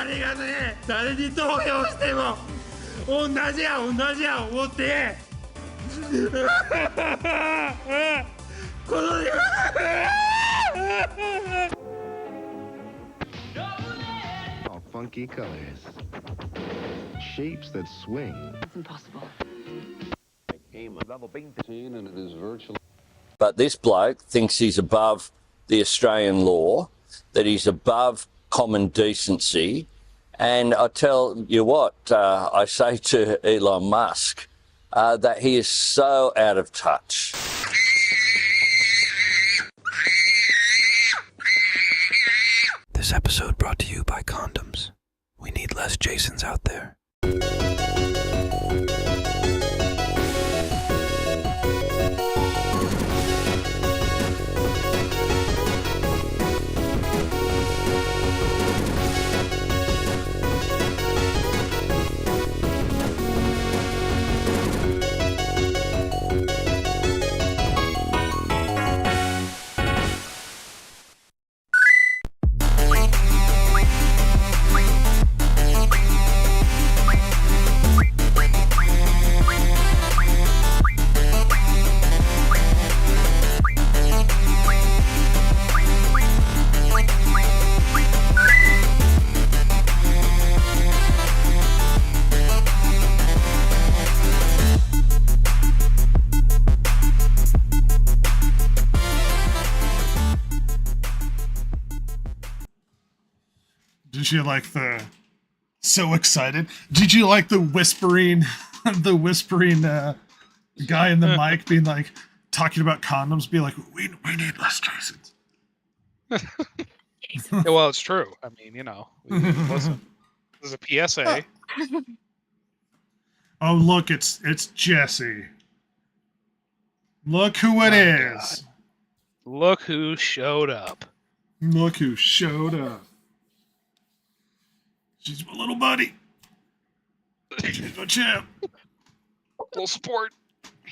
れがね、誰に投票しても同じや思ってこのOh, funky colors. Shapes that swing. It's impossible. And it is virtually. But this bloke thinks he's above the Australian law, that he's above common decency. And I tell you what, I say to Elon Musk that he is so out of touch. This episode brought to you by condoms. We need less Jasons out there. Did you like the so excited? Did you like the whispering guy in the mic being like talking about condoms, being like, we need less Jasons. Well, it's true. I mean, you know, listen, this is a PSA. Oh, look, it's Jesse. Look who it is. God. Look who showed up. Look who showed up. She's my little buddy. She's my champ. Little sport.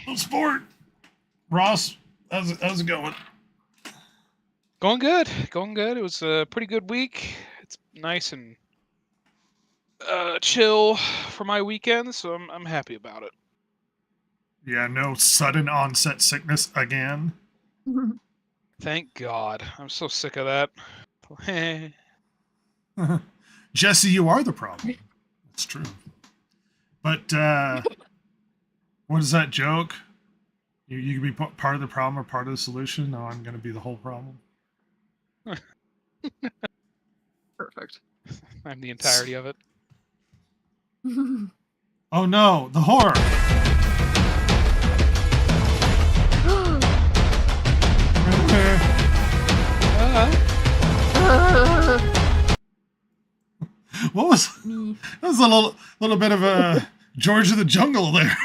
Little sport. Ross, how's it going? Going good. Going good. It was a pretty good week. It's nice and chill for my weekend, so I'm happy about it. Yeah, no sudden onset sickness again. Thank God. I'm so sick of that. Jesse, you are the problem. That's true. But what is that joke? You can be part of the problem or part of the solution. No, I'm going to be the whole problem. Perfect. I'm the entirety of it. Oh no, the horror. What was Me. that? Was a little bit of a George of the Jungle there.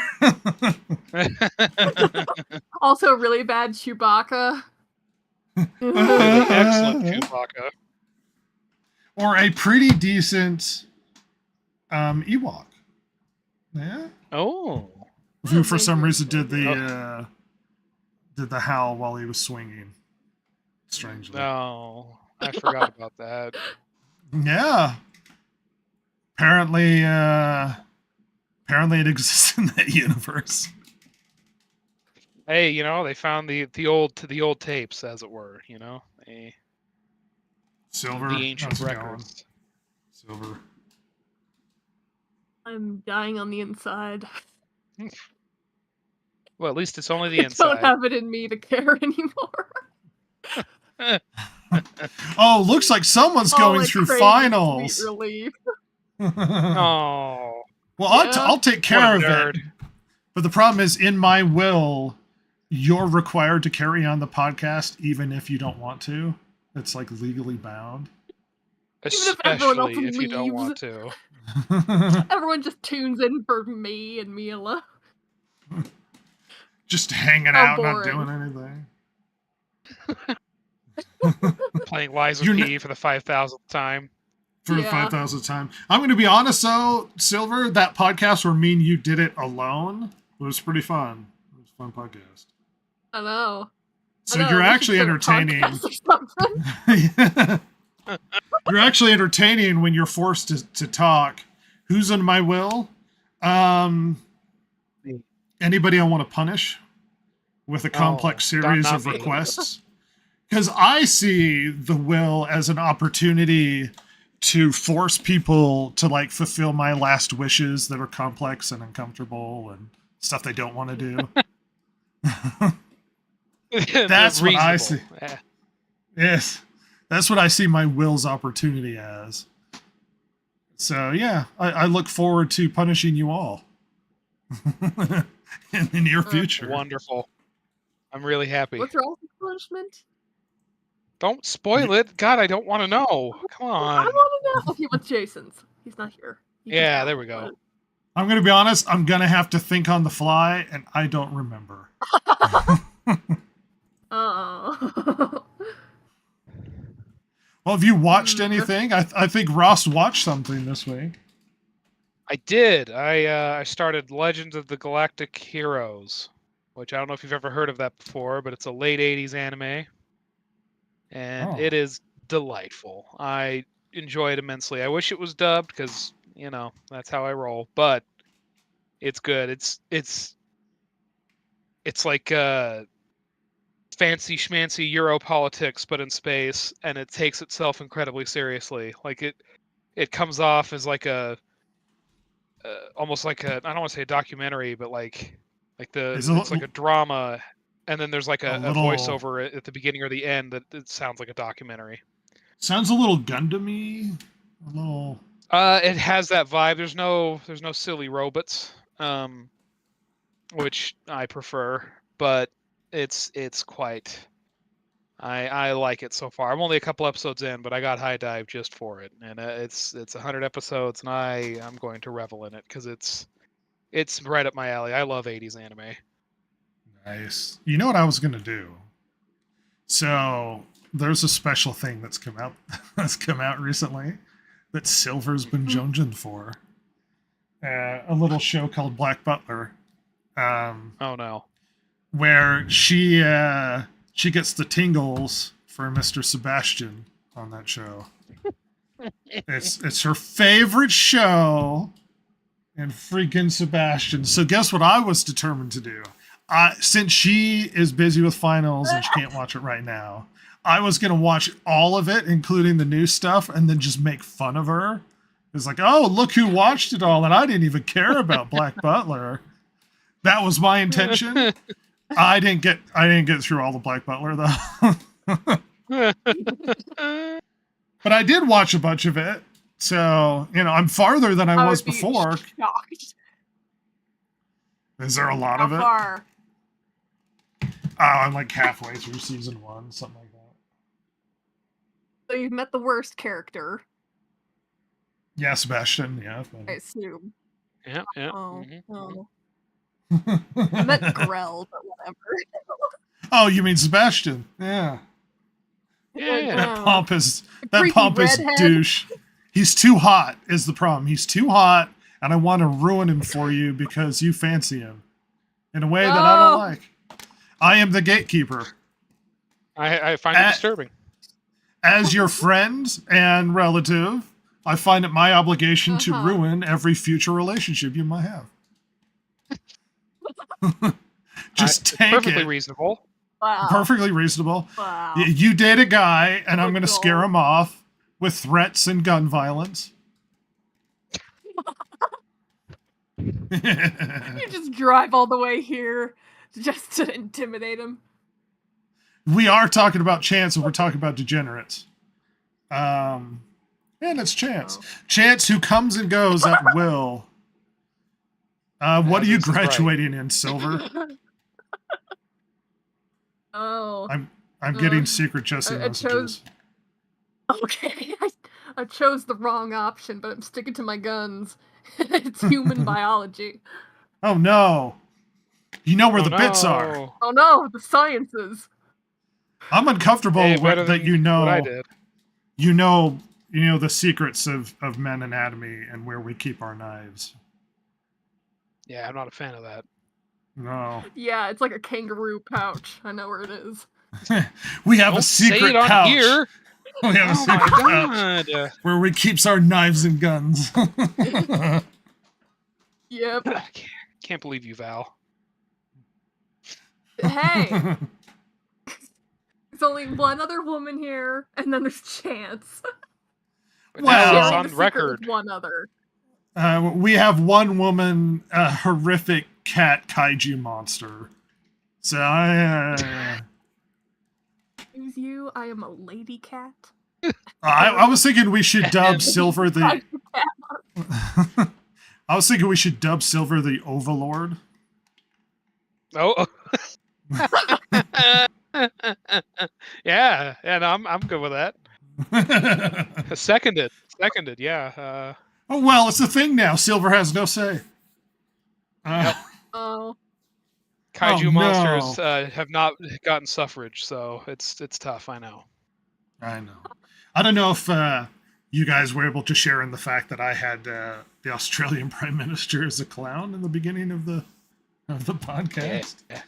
Also, really bad Chewbacca. Excellent Chewbacca. Or a pretty decent Ewok. Yeah. Oh. Who for some reason did the howl while he was swinging. Strangely. No. I forgot about that. Yeah. Apparently it exists in that universe. Hey, you know, they found the old tapes, as it were, you know? Silver. The ancient how's it going? records. Silver. I'm dying on the inside. Well, at least it's only the I don't inside. have it in me to care anymore. Oh, looks like someone's going like through crazy finals. sweet relief. Oh. Well, Yeah. I'll take care What of a it. nerd. But the problem is, in my will, you're required to carry on the podcast even if you don't want to. It's like legally bound. if everyone else Especially if you don't leaves. want to. Everyone just tunes in for me and me alone. Just hanging How out, not boring. doing anything. Playing Lies of You're P for the 5,000th time. For the Yeah. 5,000th time. I'm going to be honest, though, Silver, that podcast where me and you did it alone was pretty fun. It was a fun podcast. I know. So I know, you're we should actually start a entertaining. podcast or something. You're actually entertaining when you're forced to talk. Who's in my will? Anybody I want to punish with a complex series not of me. requests? Because I see the will as an opportunity to force people to like fulfill my last wishes that are complex and uncomfortable and stuff they don't want to do. That's what I see. Yeah. Yes, that's what I see my will's opportunity as. So yeah, I look forward to punishing you all in the near future. Wonderful. I'm really happy. What's Ross's punishment? Don't spoil it. God, I don't want to know. Come I on. want to know. Okay, what's Jason's? He's not here. He can Yeah, tell, there we go. but- I'm gonna be honest. I'm gonna have to think on the fly, and I don't remember. Oh. Well, have you watched anything? I think Ross watched something this week. I did. I started Legends of the Galactic Heroes, which I don't know if you've ever heard of that before, but it's a late 80s anime. And Oh. it is delightful. I enjoy it immensely. I wish it was dubbed because, you know, that's how I roll, but it's good. It's like fancy schmancy Euro politics, but in space, and it takes itself incredibly seriously. Like it comes off as like a almost like a, I don't want to say a documentary, but like It's it's a like a drama, and then there's like a little- voiceover at the beginning or the end that it sounds like a documentary. Sounds a little Gundam-y. A little. It has that vibe. There's no silly robots, which I prefer, but it's quite. I like it so far. I'm only a couple episodes in, but I got High Dive just for it, and it's 100 episodes, and I'm going to revel in it because it's right up my alley. I love 80s anime. Nice. You know what I was gonna do? So there's a special thing that's come out recently that Silver's been jonesing for. A little show called Black Butler. Oh no. Where she gets the tingles for Mr. Sebastian on that show. It's her favorite show, and freaking Sebastian. So guess what I was determined to do? Since she is busy with finals and she can't watch it right now, I was gonna watch all of it, including the new stuff, and then just make fun of her. It's like, oh, look who watched it all, and I didn't even care about Black Butler. That was my intention. I didn't get through all the Black Butler though. But I did watch a bunch of it. So, I'm farther than I was would be before. shocked. Is there a lot How of it? far? I'm like halfway through season 1, something like that. So you've met the worst character, Yeah, Sebastian, yeah. I assume. Yeah. Oh, Mhm. oh. I met Grell, but whatever. Oh, you mean Sebastian? Yeah. Yeah. That Oh. pompous creepy redhead. douche. He's too hot is the problem. He's too hot, and I want to ruin him for you because you fancy him in a way that I don't Oh. like. I am the gatekeeper. I find it disturbing. As your friend and relative, I find it my obligation to Uh-huh. ruin every future relationship you might have. Just take Perfectly it. reasonable. Wow. Perfectly reasonable. Wow. You date a guy, and I'm Good going to goal. scare him off with threats and gun violence. You just drive all the way here just to intimidate him. We are talking about Chance, and we're talking about degenerates. And it's Chance. Oh. Chance, who comes and goes at will. What are you this is right. graduating in, Silver? Oh. I'm getting secret Jesse I messages. chose- Okay. I chose the wrong option, but I'm sticking to my guns. It's human biology. Oh no! You know where the bits are. No. Oh no, the sciences. I'm uncomfortable Hey, better with, that than you know. what I did. You know the secrets of men anatomy and where we keep our knives. Yeah, I'm not a fan of that. No. Yeah, it's like a kangaroo pouch. I know where it is. We have Don't a say secret it on pouch. here. We have a Oh my secret pouch god. where we keeps our knives and guns. Yep. Can't believe you, Val. Hey, there's only one other woman here, and then there's Chance. But Well- now it's Sharing on the secret record. with one other. We have one woman, a horrific cat kaiju monster. So Excuse you, I am a lady cat. I was thinking we should dub Silver the. Kaiju cat. I was thinking we should dub Silver the Overlord. Oh. Yeah, no, I'm good with that. Seconded, yeah. Oh well, it's a thing now. Silver has no say. Oh, Kaiju Oh, monsters no. have not gotten suffrage, so it's tough. I know. I know. I don't know if you guys were able to share in the fact that I had the Australian Prime Minister as a clown in the beginning of the podcast. Yeah.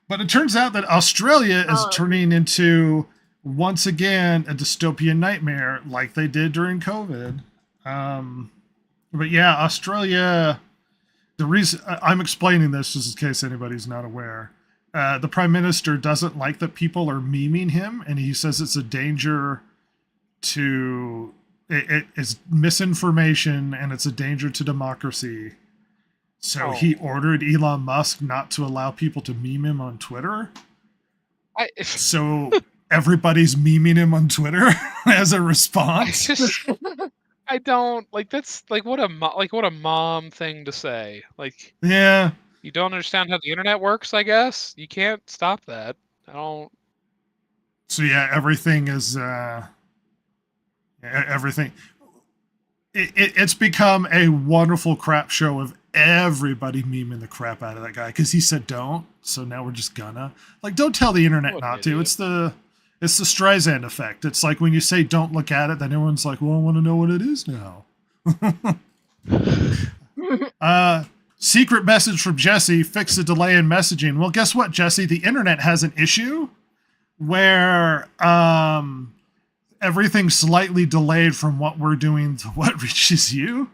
But it turns out that Australia is Oh. turning into once again a dystopian nightmare, like they did during COVID. But yeah, Australia. The reason I'm explaining this just in case anybody's not aware, the Prime Minister doesn't like that people are memeing him, and he says it's a danger to it is misinformation and it's a danger to democracy. So Oh. he ordered Elon Musk not to allow people to meme him on Twitter. So everybody's memeing him on Twitter as a response. I don't like that's like what a mom thing to say. Like Yeah. you don't understand how the internet works. I guess you can't stop that. I don't. So yeah, everything is everything. It's become a wonderful crap show of everybody memeing the crap out of that guy because he said don't. So now we're just gonna don't tell the internet What an not to. idiot. It's the Streisand effect. It's like when you say don't look at it, then everyone's like, well, I want to know what it is now. Secret message from Jesse, fix the delay in messaging. Well, guess what, Jesse? The internet has an issue where everything's slightly delayed from what we're doing to what reaches you.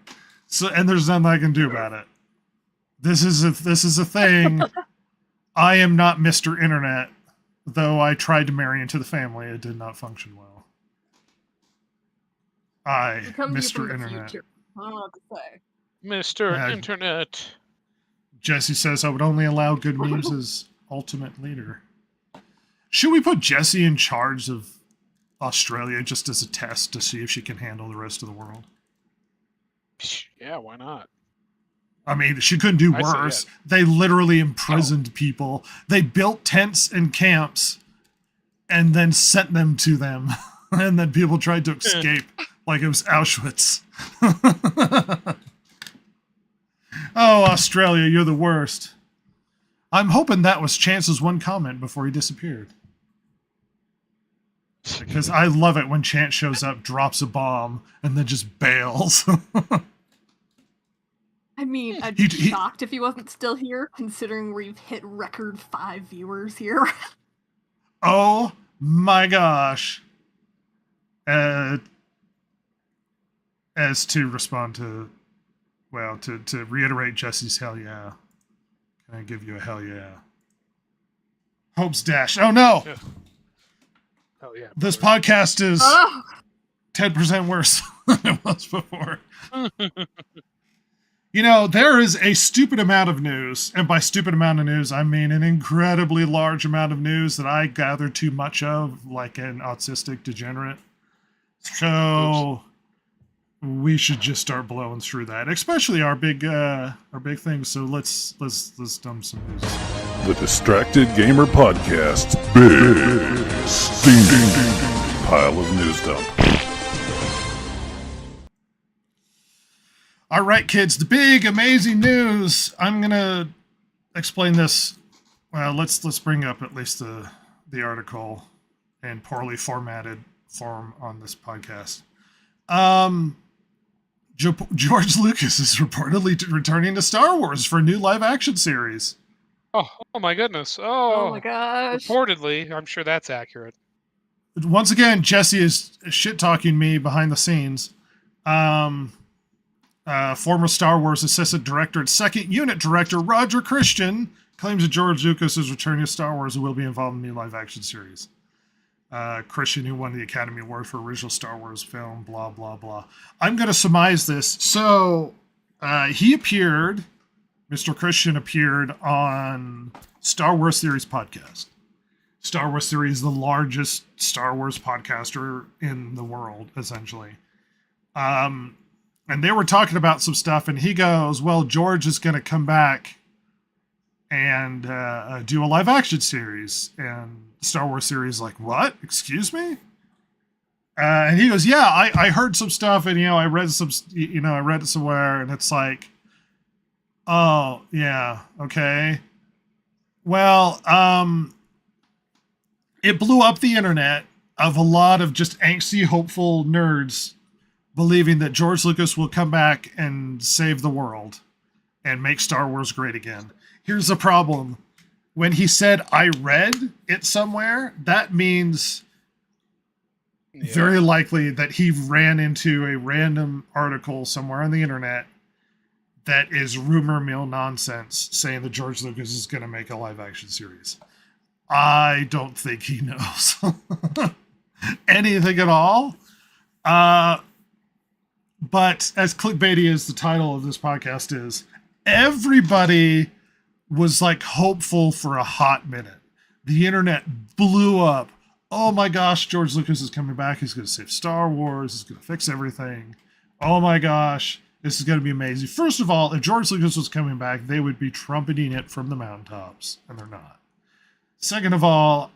So, and there's nothing I can do about it. This is a thing. I am not Mr. Internet, though I tried to marry into the family. It did not function well. we come to you Mr. from the Internet. future. I don't know what to say. Mr. Yeah. Internet. Jesse says I would only allow good memes as ultimate leader. Should we put Jesse in charge of Australia just as a test to see if she can handle the rest of the world? Yeah, why not? I mean, she couldn't do I say worse. yes. They literally imprisoned people. They built tents and camps and then sent them to them. And then people tried to escape like it was Auschwitz. Oh, Australia, you're the worst. I'm hoping that was Chance's one comment before he disappeared. Because I love it when Chance shows up, drops a bomb, and then just bails. I mean, I'd be He- shocked if he wasn't still here, considering we've hit record 5 viewers here. Oh my gosh. As to respond to, well, to reiterate Jesse's hell yeah. Can I give you a hell yeah? Hope's Dash. Oh no! Yeah. Oh yeah. This podcast is Oh, 10% worse than it was before. You know, there is a stupid amount of news, and by stupid amount of news, I mean an incredibly large amount of news that I gather too much of, like an autistic degenerate. So we should just start blowing through that, especially our big thing. So let's dump some news. The Distracted Gamer Podcast. Big steaming pile of news dump. All right, kids, the big amazing news. I'm gonna explain this. Well, let's bring up at least the article in poorly formatted form on this podcast. George Lucas is reportedly returning to Star Wars for a new live action series. Oh my goodness. oh Oh, my gosh. reportedly, I'm sure that's accurate. once again, Jesse is shit talking me behind the scenes. Former Star Wars assistant director and second unit director Roger Christian claims that George Lucas is returning to Star Wars and will be involved in the new live action series. Christian, who won the Academy Award for original Star Wars film, blah, blah, blah. I'm going to surmise this. So Mr. Christian appeared on Star Wars Theories podcast. Star Wars Theories is the largest Star Wars podcaster in the world, essentially. And they were talking about some stuff, and he goes, well, George is going to come back and do a live action series. And Star Wars series, like, what? Excuse me? And he goes, yeah, I heard some stuff, and I read it somewhere, and it's like, oh yeah, okay. Well, it blew up the internet of a lot of just angsty, hopeful nerds believing that George Lucas will come back and save the world and make Star Wars great again. Here's the problem. When he said, I read it somewhere, that means very likely that he ran into a random article somewhere on the internet that is rumor mill nonsense saying that George Lucas is going to make a live action series. I don't think he knows anything at all. But as clickbaity as the title of this podcast is, everybody was like hopeful for a hot minute. The internet blew up. Oh my gosh, George Lucas is coming back. He's going to save Star Wars. He's going to fix everything. Oh my gosh, this is going to be amazing. First of all, if George Lucas was coming back, they would be trumpeting it from the mountaintops, and they're not. Second of all,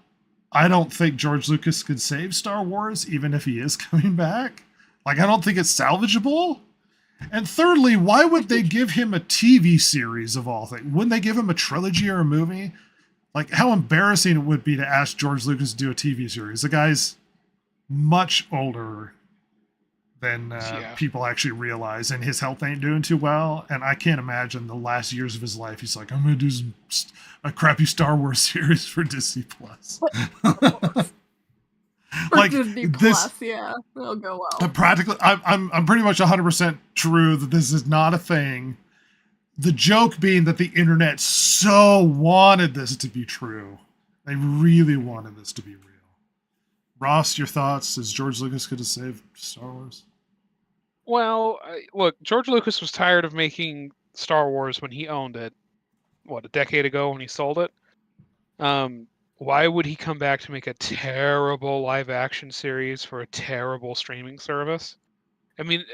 I don't think George Lucas could save Star Wars, even if he is coming back. Like, I don't think it's salvageable. And thirdly, why would they give him a TV series of all things? Wouldn't they give him a trilogy or a movie? Like, how embarrassing it would be to ask George Lucas to do a TV series. The guy's much older than people actually realize, and his health ain't doing too well. And I can't imagine the last years of his life, he's like, I'm going to do a crappy Star Wars series for Disney Plus. Like Disney Plus, yeah, it'll go well. I'm pretty much 100% true that this is not a thing. The joke being that the internet so wanted this to be true. They really wanted this to be real. Ross, your thoughts? Is George Lucas going to save Star Wars? Well, look, George Lucas was tired of making Star Wars when he owned it. What, a decade ago when he sold it? Why would he come back to make a terrible live action series for a terrible streaming service? I mean,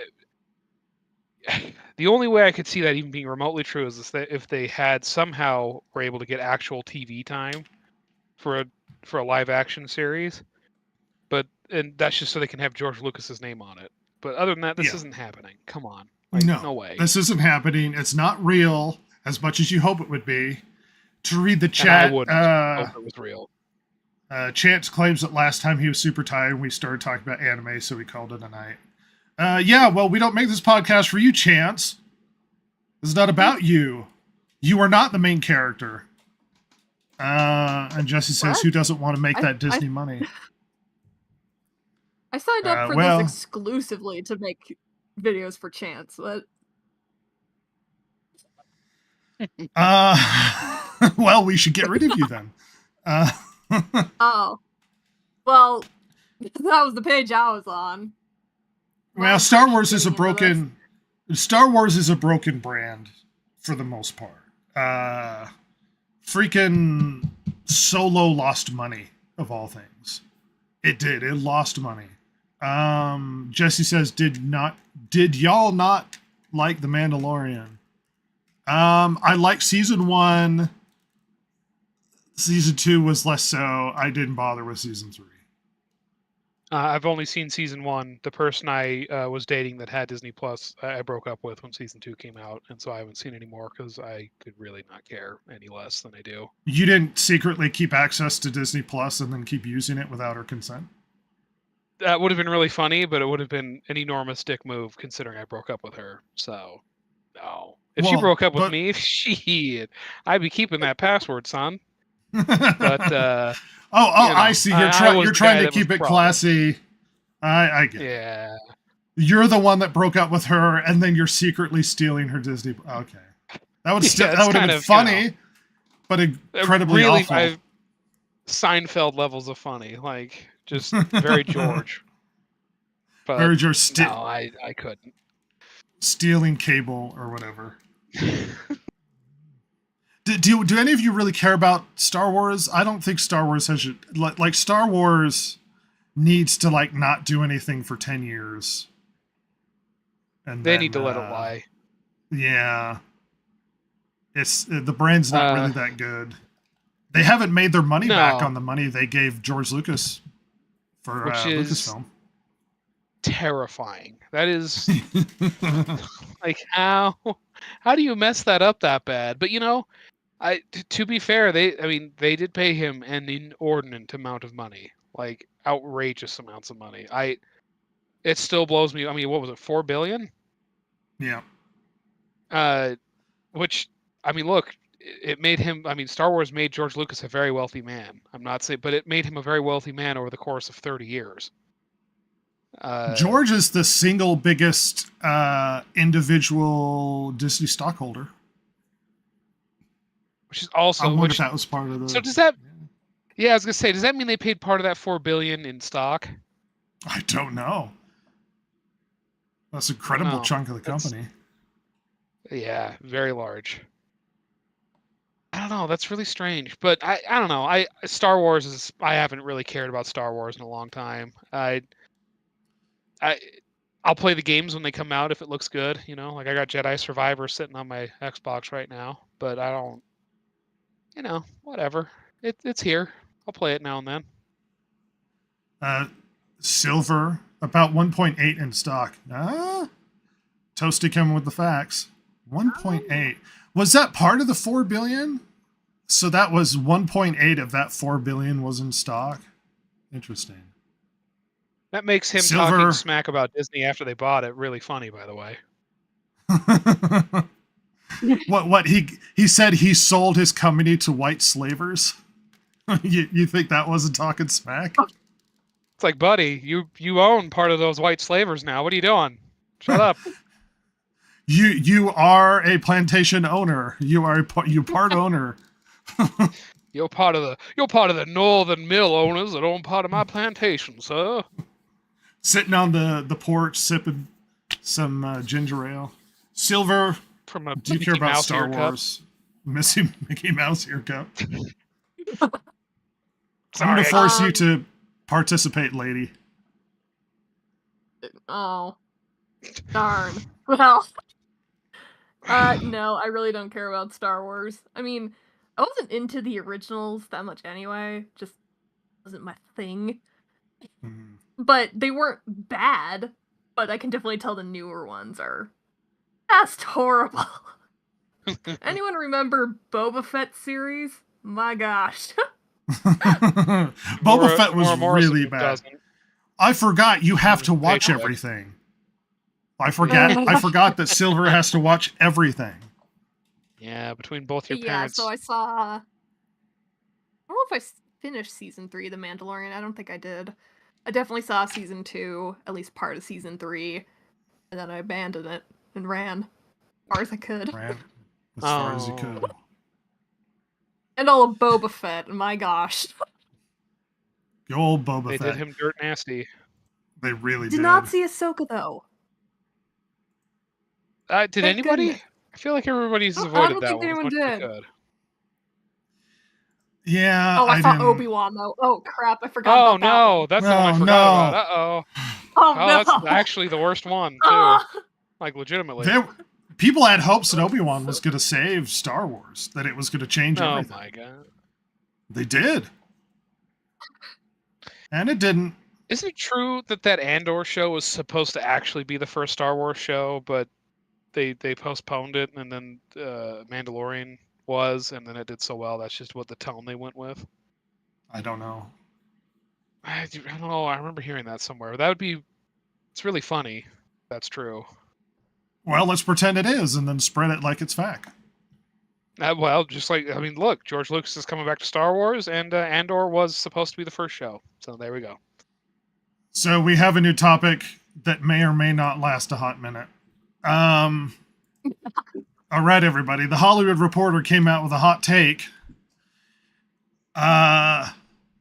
the only way I could see that even being remotely true is that if they had somehow were able to get actual TV time for a live action series, and that's just so they can have George Lucas's name on it. But other than that, this isn't happening. Come on, no way. This isn't happening. It's not real as much as you hope it would be. To read the chat, and I wouldn't hope it was real. Chance claims that last time he was super tired and we started talking about anime, so we called it a night. Yeah, well, we don't make this podcast for you, Chance. This is not about you. You are not the main character. And Jesse says, What? who doesn't want to make that Disney money? I signed up for well- this exclusively to make videos for Chance. But Well, we should get rid of you then. oh, well, that was the page I was on. Well, Star Wars is a broken brand for the most part. Freaking Solo lost money, of all things. It did. It lost money. Jesse says, did y'all not like The Mandalorian? I liked season 1. Season 2 was less so. I didn't bother with season 3. I've only seen season 1. The person I was dating that had Disney Plus, I broke up with when season 2 came out, and so I haven't seen any more because I could really not care any less than I do. You didn't secretly keep access to Disney Plus and then keep using it without her consent? That would have been really funny, but it would have been an enormous dick move considering I broke up with her. So, no. If she Well, broke up with but- me, shit, I'd be keeping that password, son. But I see. You're was the trying guy to that keep was it problem. classy. I get it. Yeah. You're the one that broke up with her, and then you're secretly stealing her Disney. Okay, that would Yeah, that would have been funny, but incredibly really, awful. Seinfeld levels of funny, like just very George. But Very George no, I couldn't. Stealing cable or whatever. Do any of you really care about Star Wars? I don't think Star Wars has like Star Wars needs to like not do anything for 10 years. And They need to let it lie. Yeah. It's the brand's not really that good. They haven't made their money back on the money they gave George Lucas for Lucasfilm. Terrifying. That is like how do you mess that up that bad? But to be fair, they did pay him an inordinate amount of money, like outrageous amounts of money. It still blows me. I mean, what was it, $4 billion? Yeah. Which, I mean, look, it made him. I mean, Star Wars made George Lucas a very wealthy man. I'm not saying, but it made him a very wealthy man over the course of 30 years. George is the single biggest individual Disney stockholder. Which is also. I wonder if that was part of the. So does that? Yeah, I was gonna say, does that mean they paid part of that $4 billion in stock? I don't know. That's an incredible chunk of the company. Yeah, very large. I don't know. That's really strange, but I don't know. Star Wars is. I haven't really cared about Star Wars in a long time. I'll play the games when they come out if it looks good. Like I got Jedi Survivor sitting on my Xbox right now, but I don't. Whatever. It's here. I'll play it now and then. Silver about 1.8 in stock. Toasty coming with the facts. 1.8. Was that part of the 4 billion? So that was 1.8 of that 4 billion was in stock. Interesting. That makes him talking smack about Disney after they bought it really funny, by the way. What he said he sold his company to white slavers? You think that wasn't talking smack? It's like, buddy, you own part of those white slavers now. What are you doing? Shut up. You are a plantation owner. You are part owner. You're part of the northern mill owners that own part of my plantation, sir. Sitting on the porch sipping some ginger ale. Silver. Do you care about Star Wars? Mickey Mouse haircut. I'm going to force you to participate, lady. Oh, darn. Well, no, I really don't care about Star Wars. I mean, I wasn't into the originals that much anyway. Just wasn't my thing. But they weren't bad. But I can definitely tell the newer ones are just horrible. Anyone remember Boba Fett series? My gosh. Boba Fett was really bad. I forgot you have to watch everything. I forgot that Silver has to watch everything. Yeah, between both your parents. Yeah, so I don't know if I finished season 3, The Mandalorian. I don't think I did. I definitely saw season 2, at least part of season 3, and then I abandoned it and ran as far as I could. Ran as far as you could. And all of Boba Fett, my gosh. The old Boba Fett. They did him dirt nasty. They really did. Did not see Ahsoka, though. Did anybody? Goodness. I feel like everybody's avoided that one. I don't think anyone did. Yeah. Oh, I saw Obi-Wan, though. Oh, crap. I forgot about that. Oh, no. That's the one I forgot about. Uh-oh. Oh, no. That's actually the worst one, too. Like, legitimately. People had hopes that Obi-Wan was going to save Star Wars, that it was going to change everything. Oh, my God. They did. And it didn't. Is it true that Andor show was supposed to actually be the first Star Wars show, but they postponed it, and then Mandalorian was, and then it did so well, that's just what the tone they went with? I don't know. I don't know. I remember hearing that somewhere. It's really funny. That's true. Well, let's pretend it is, and then spread it like it's fact. Well, just like, I mean, look, George Lucas is coming back to Star Wars, and Andor was supposed to be the first show. So there we go. So we have a new topic that may or may not last a hot minute. All right, everybody. The Hollywood Reporter came out with a hot take.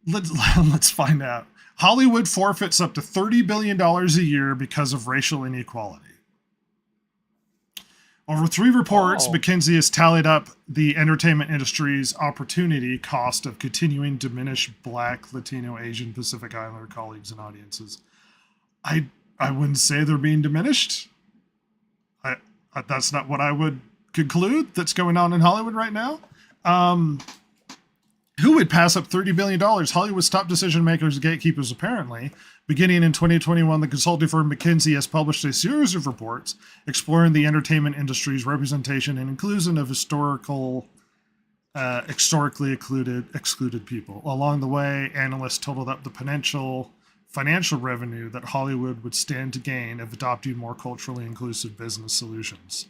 Let's find out. Hollywood forfeits up to $30 billion a year because of racial inequality. Over 3 reports, McKinsey has tallied up the entertainment industry's opportunity cost of continuing to diminish Black, Latino, Asian, Pacific Islander colleagues and audiences. I wouldn't say they're being diminished. That's not what I would conclude that's going on in Hollywood right now. Who would pass up $30 billion? Hollywood's top decision makers and gatekeepers, apparently. Beginning in 2021, the consulting firm McKinsey has published a series of reports exploring the entertainment industry's representation and inclusion of historically excluded people. Along the way, analysts totaled up the potential financial revenue that Hollywood would stand to gain if adopting more culturally inclusive business solutions.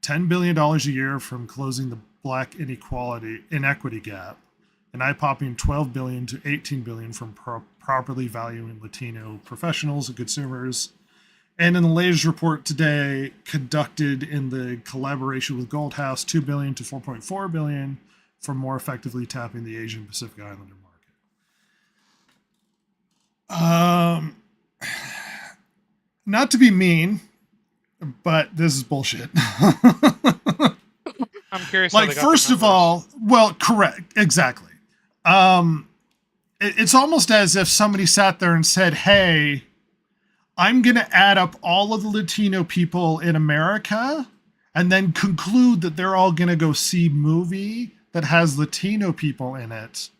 $10 billion a year from closing the Black inequity gap, an eye-popping $12 billion to $18 billion from properly valuing Latino professionals and consumers. And in the latest report today, conducted in the collaboration with Goldhouse, $2 billion to $4.4 billion from more effectively tapping the Asian Pacific Islander market. Not to be mean, but this is bullshit. I'm curious. Like, first of all, well, correct, exactly. It's almost as if somebody sat there and said, hey, I'm going to add up all of the Latino people in America and then conclude that they're all going to go see a movie that has Latino people in it.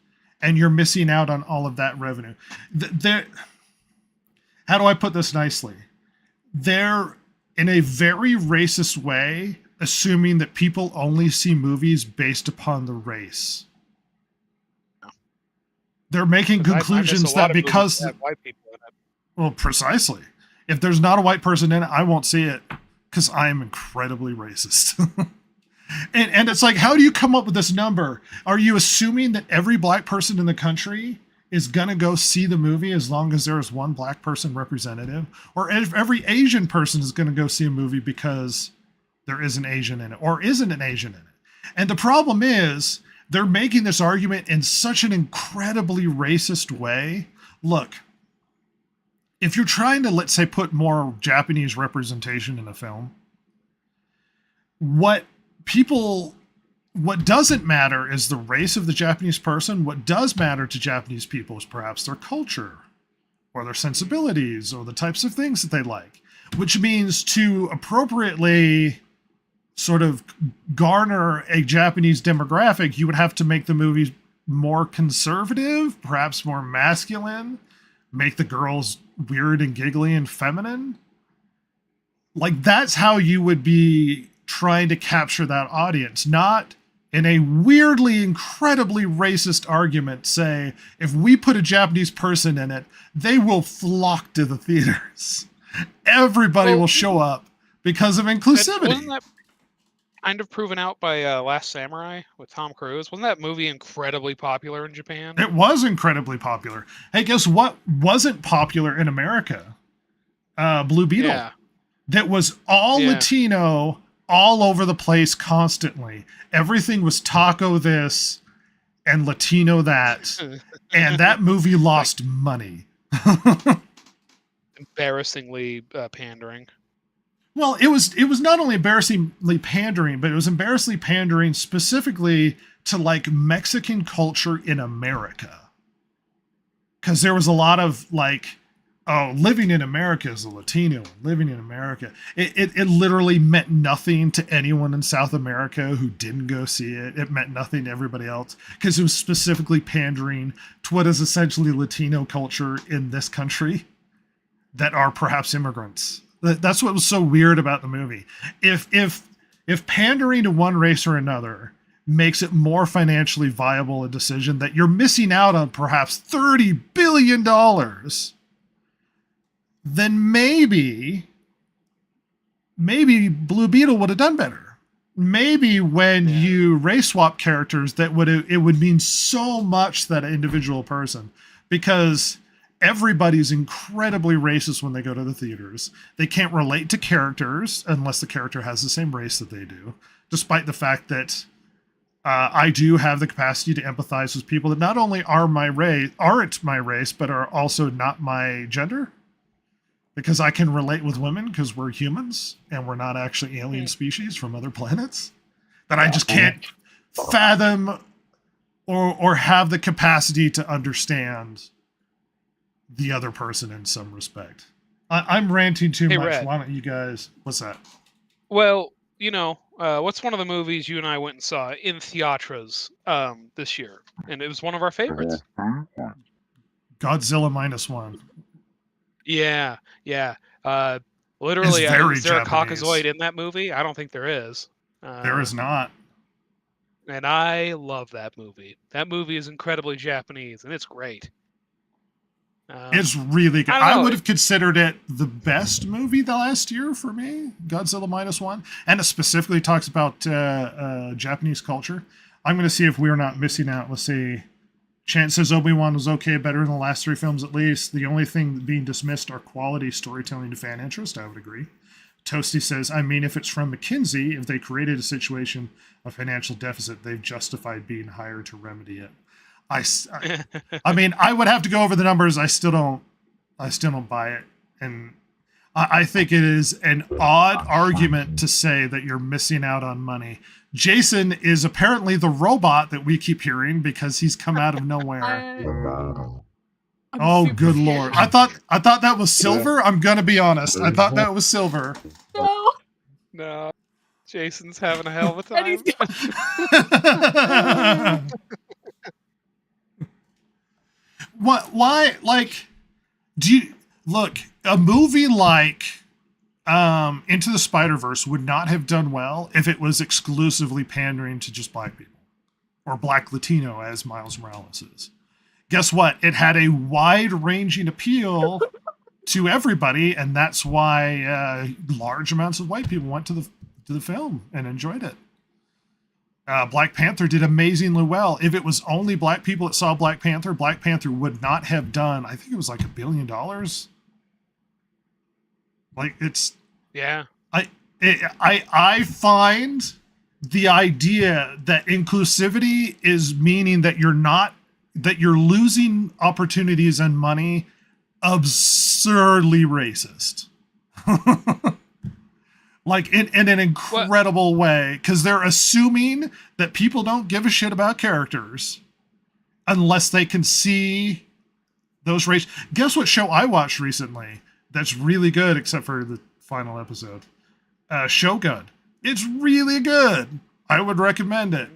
And you're missing out on all of that revenue. How do I put this nicely? They're, in a very racist way, assuming that people only see movies based upon the race. They're making conclusions that because that white people in it. Well, precisely. If there's not a white person in it, I won't see it because I am incredibly racist. and it's like, how do you come up with this number? Are you assuming that every Black person in the country is going to go see the movie as long as there is one Black person representative? Or if every Asian person is going to go see a movie because there is an Asian in it or isn't an Asian in it? And the problem is, they're making this argument in such an incredibly racist way. Look, if you're trying to, let's say, put more Japanese representation in a film, what doesn't matter is the race of the Japanese person. What does matter to Japanese people is perhaps their culture or their sensibilities or the types of things that they like, which means to appropriately sort of garner a Japanese demographic, you would have to make the movies more conservative, perhaps more masculine, make the girls weird and giggly and feminine. Like, that's how you would be trying to capture that audience, not in a weirdly, incredibly racist argument, say, if we put a Japanese person in it, they will flock to the theaters. Everybody will show up because of inclusivity. Wasn't that kind of proven out by Last Samurai with Tom Cruise? Wasn't that movie incredibly popular in Japan? It was incredibly popular. Hey, guess what wasn't popular in America? Blue Beetle. Yeah. That was all Latino, all over the place constantly. Everything was taco this and Latino that. And that movie lost money. Embarrassingly pandering. Well, it was not only embarrassingly pandering, but it was embarrassingly pandering specifically to like Mexican culture in America. Because there was a lot of like, oh, living in America is a Latino, living in America. It literally meant nothing to anyone in South America who didn't go see it. It meant nothing to everybody else because it was specifically pandering to what is essentially Latino culture in this country that are perhaps immigrants. That's what was so weird about the movie. If pandering to one race or another makes it more financially viable a decision that you're missing out on perhaps $30 billion, then maybe Blue Beetle would have done better. maybe when you race swap characters, it would mean so much to that individual person, because everybody's incredibly racist when they go to the theaters. They can't relate to characters unless the character has the same race that they do, despite the fact that I do have the capacity to empathize with people that not only aren't my race, but are also not my gender. Because I can relate with women because we're humans and we're not actually alien species from other planets. That I just can't fathom or have the capacity to understand the other person in some respect. I'm ranting too much. Red. Why don't you guys? What's that? Well, what's one of the movies you and I went and saw in theaters this year, and it was one of our favorites. Godzilla -1. Yeah. Literally, very is there a Japanese. Caucasoid in that movie? I don't think there is. There is not. And I love that movie. That movie is incredibly Japanese, and it's great. It's really good. I don't know. I would have considered it the best movie the last year for me, Godzilla -1. And it specifically talks about Japanese culture. I'm going to see if we're not missing out. Let's see. Chance says Obi-Wan was okay, better than the last 3 films at least. The only thing being dismissed are quality storytelling and fan interest. I would agree. Toasty says, I mean, if it's from McKinsey, if they created a situation of financial deficit, they've justified being hired to remedy it. I mean, I would have to go over the numbers. I still don't buy it. And I think it is an odd argument to say that you're missing out on money. Jason is apparently the robot that we keep hearing because he's come out of nowhere. Oh, good lord. I thought that was Silver. I'm going to be honest. I thought that was Silver. No. Jason's having a hell of a time. Why, like, look, a movie like Into the Spider-Verse would not have done well if it was exclusively pandering to just black people, or black Latino, as Miles Morales is. Guess what? It had a wide-ranging appeal to everybody, and that's why large amounts of white people went to the film and enjoyed it. Black Panther did amazingly well. If it was only black people that saw Black Panther would not have done, I think it was like $1 billion. Like, it's... Yeah. I find the idea that inclusivity is meaning that you're losing opportunities and money absurdly racist. Like in an incredible way, because they're assuming that people don't give a shit about characters unless they can see those race. Guess what show I watched recently that's really good, except for the final episode? Shogun. It's really good. I would recommend it.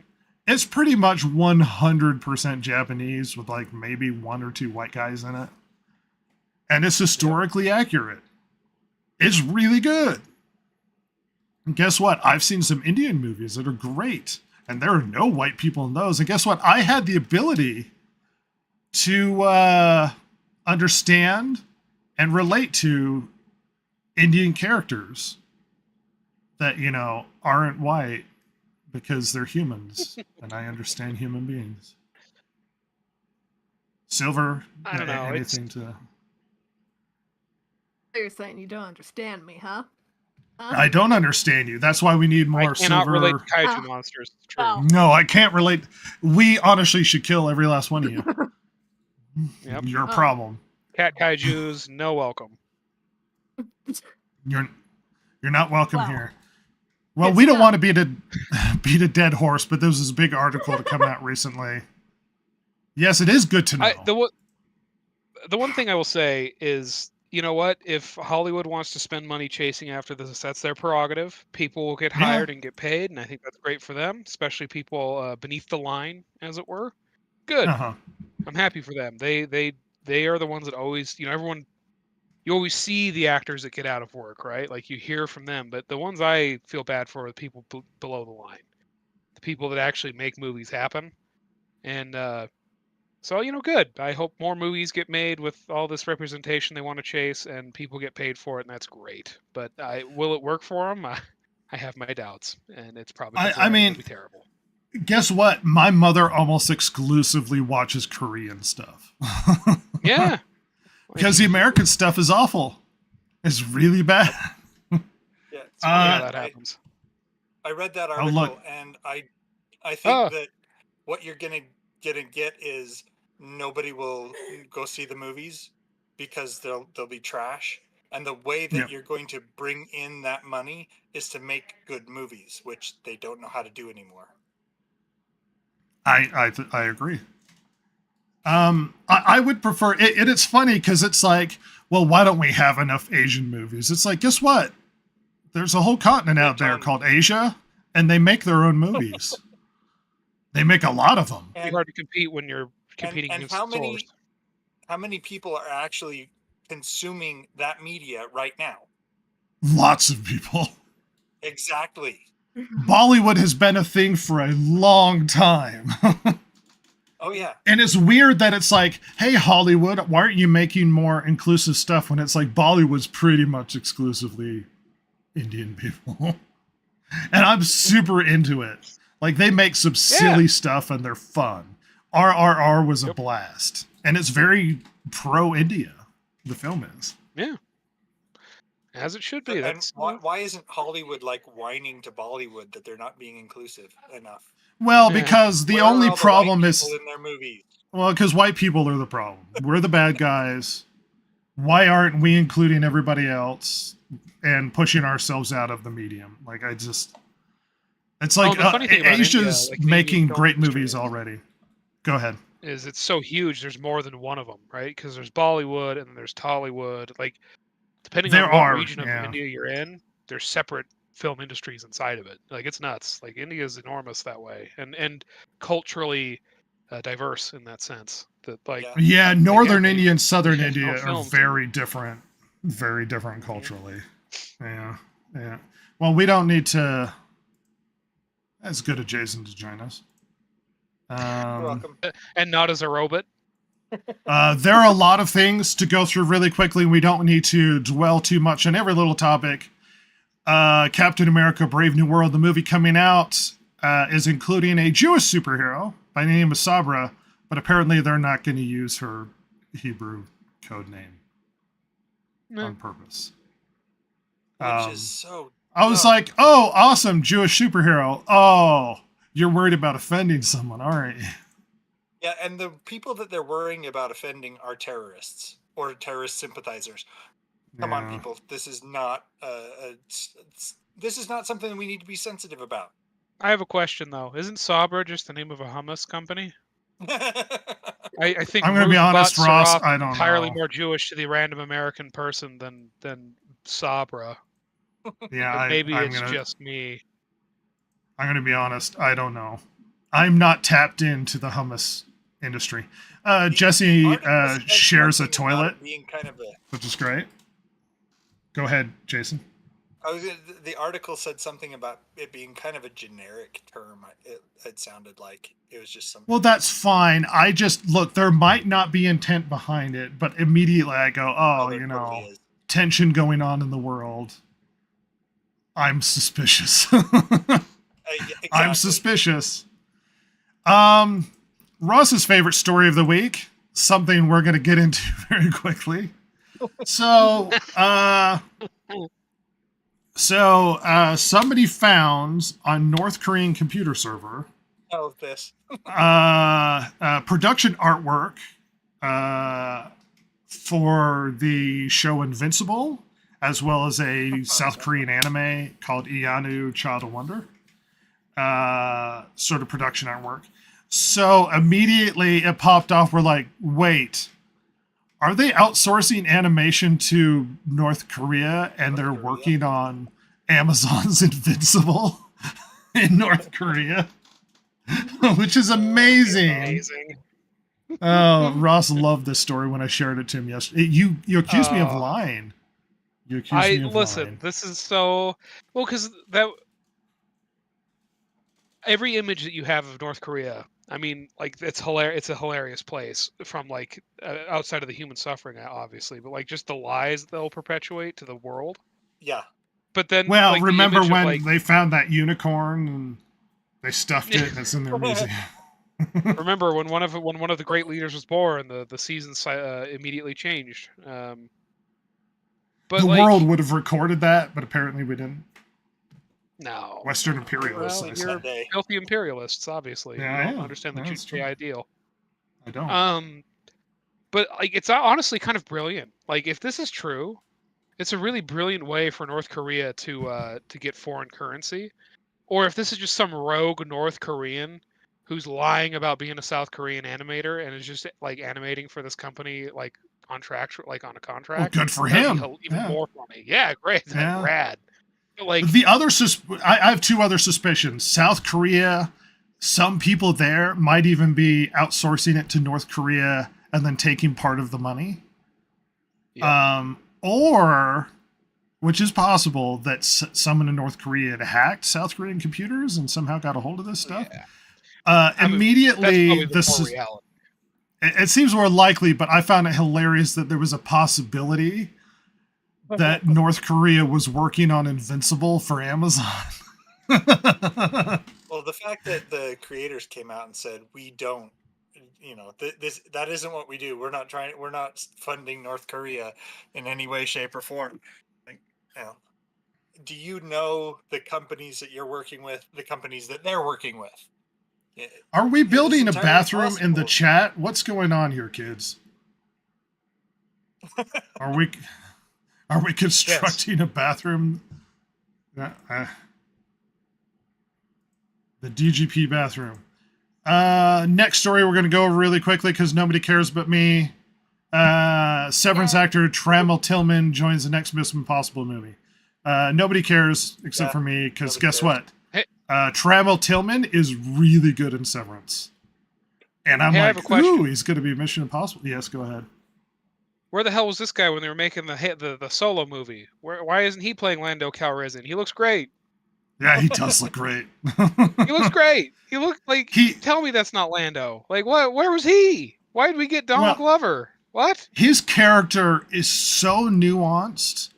It's pretty much 100% Japanese with like maybe 1 or 2 white guys in it. And it's historically accurate. It's really good. And guess what? I've seen some Indian movies that are great, and there are no white people in those. And guess what? I had the ability to understand and relate to Indian characters that, aren't white because they're humans, and I understand human beings. Silver, I don't know. anything to... You're saying you don't understand me, huh? I don't understand you. That's why we need more I cannot Silver. relate to kaiju monsters. It's true. Oh. No, I can't relate. We honestly should kill every last one of you. Yep. You're a problem. Cat kaijus, no welcome. You're not welcome Well, here. Well, it's we don't not. want to beat a dead horse, but there was this big article to come out recently. Yes, it is good to know. The one thing I will say is, you know what? If Hollywood wants to spend money chasing after this, that's their prerogative. People will get Yeah. hired and get paid, and I think that's great for them, especially people beneath the line, as it were. Good. Uh-huh. I'm happy for them. They are the ones that always, everyone. You always see the actors that get out of work, right? Like you hear from them, but the ones I feel bad for are the people below the line, the people that actually make movies happen, and so good. I hope more movies get made with all this representation they want to chase, and people get paid for it, and that's great. But will it work for them? I have my doubts, and it's probably I mean, be terrible. Guess what? My mother almost exclusively watches Korean stuff. Yeah, Because the American stuff is awful. It's really bad. Yeah, yeah, that happens. I read that Oh, article, look. and I think that what you're gonna get is nobody will go see the movies because they'll be trash. And the way that Yep. you're going to bring in that money is to make good movies, which they don't know how to do anymore. I agree. I would prefer it. It's funny because it's like, well, why don't we have enough Asian movies? It's like, guess what? There's a whole continent out there called Asia, and they make their own movies. They make a lot of them. It's hard to compete when you're competing and against how many people are actually consuming that media right now? Lots of people. Exactly. Bollywood has been a thing for a long time. Oh yeah. And it's weird that it's like, hey, Hollywood, why aren't you making more inclusive stuff when it's like Bollywood's pretty much exclusively Indian people? And I'm super into it. Like, they make some silly stuff and they're fun. RRR was a blast. And it's very pro-India, the film is. Yeah. As it should be. And why isn't Hollywood like whining to Bollywood that they're not being inclusive enough? Well, because the Where are only all the problem white is... people in their movies? Well, because white people are the problem. We're the bad guys. Why aren't we including everybody else and pushing ourselves out of the medium? Like, I just... It's like the funny thing about Asia's India, like, the making Indian great film industry movies already. Go ahead. is it's so huge. There's more than one of them, right? Because there's Bollywood and there's Tollywood. Like, depending on what region of India you're in, there's separate film industries inside of it. Like, it's nuts. Like, India is enormous that way, and culturally diverse in that sense. That like Yeah, northern India and southern there's no India are films very different culturally. Yeah, yeah. Well, we don't need to. That's good of Jason to join us. You're welcome. And not as a robot. There are a lot of things to go through really quickly. We don't need to dwell too much on every little topic. Captain America Brave New World, the movie coming out, is including a Jewish superhero by the name of Sabra, but apparently they're not going to use her Hebrew code name on purpose. Which is so... I was like, oh, awesome, Jewish superhero. Oh, you're worried about offending someone, aren't you? Yeah, and the people that they're worrying about offending are terrorists or terrorist sympathizers. Come on, people. This is not this is not something that we need to be sensitive about. I have a question though. Isn't Sabra just the name of a hummus company? I think I'm going to be honest, Ruth Ross, Saroff I don't entirely know. more Jewish to the random American person than Sabra. Yeah, But maybe I'm it's gonna, just me. I'm going to be honest. I don't know. I'm not tapped into the hummus industry. Jesse shares a toilet, Being kind of which is great. Go ahead, Jason. the article said something about it being kind of a generic term. It sounded like it was just something. Well, that's fine. I just look. There might not be intent behind it, but immediately I go, oh, there you totally know, is. tension going on in the world. I'm suspicious. Exactly. I'm suspicious. Ross's favorite story of the week, something we're going to get into very quickly. So somebody found on North Korean computer server Oh, this. production artwork for the show Invincible, as well as a South Korean anime called Ianu Child of Wonder. Sort of production artwork. So immediately it popped off. We're like, wait, are they outsourcing animation to North Korea and they're working on Amazon's Invincible in North Korea? Which is amazing. Oh, Ross loved this story when I shared it to him yesterday. You accused me of lying. You accused me of lying. This is so well because that every image that you have of North Korea, I mean, like it's hilarious. It's a hilarious place from like outside of the human suffering, obviously, but like just the lies they'll perpetuate to the world. Yeah. but then Well, like, the remember image of, when like, they found that unicorn and they stuffed it and it's in their museum? remember when one of the great leaders was born, the seasons immediately changed. But The like, world would have recorded that, but apparently we didn't. no. Western imperialists. Well, I you're said. filthy imperialists, obviously. Yeah, You I don't am. understand the That's GK true. ideal. I don't. But like, it's honestly kind of brilliant. Like, if this is true, it's a really brilliant way for North Korea to get foreign currency. Or if this is just some rogue North Korean who's lying about being a South Korean animator and is just like animating for this company, like contract, like on a contract. Well, good for that'd him. be even Yeah. more funny. Yeah, great. That's Yeah. rad. But, like, The other I have two other suspicions. South Korea, some people there might even be outsourcing it to North Korea and then taking part of the money. Yeah. Or, which is possible, that someone in North Korea had hacked South Korean computers and somehow got a hold of this stuff. Yeah. Immediately, that's this probably is. more reality. It seems more likely, but I found it hilarious that there was a possibility that North Korea was working on Invincible for Amazon. Well, the fact that the creators came out and said, we don't, that isn't what we do. We're not funding North Korea in any way, shape, or form. Like, do you know the companies that you're working with, the companies that they're working with? Are we building a entirely bathroom in the possible. chat? What's going on here, kids? Are we constructing a bathroom? The DGP bathroom. Next story we're going to go over really quickly because nobody cares but me. Severance actor Trammell Tillman joins the next Mission Impossible movie. Nobody cares except for me because guess what? Trammell Tillman is really good in Severance. And I'm Hey, I have a like, question. ooh, he's going to be Mission Impossible. Yes, go ahead. Where the hell was this guy when they were making the Solo movie? Why isn't he playing Lando Calrissian? He looks great. Yeah, he does look great. He looks great. He looked like. Tell me that's not Lando. Like, what? Where was he? Why did we get Donald Glover? What? His character is so nuanced.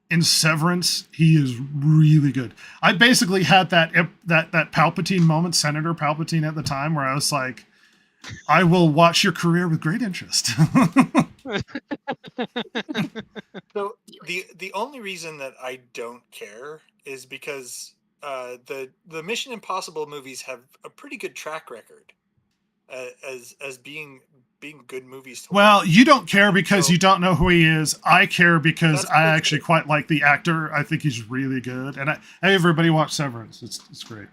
In Severance, he is really good. I basically had that Palpatine moment, Senator Palpatine at the time, where I was like, I will watch your career with great interest. So the only reason that I don't care is because the Mission Impossible movies have a pretty good track record as being good movies to Well, watch. you don't care because you don't know who he is. I care because That's I actually quite like the actor. I think he's really good. And everybody watch Severance. It's great.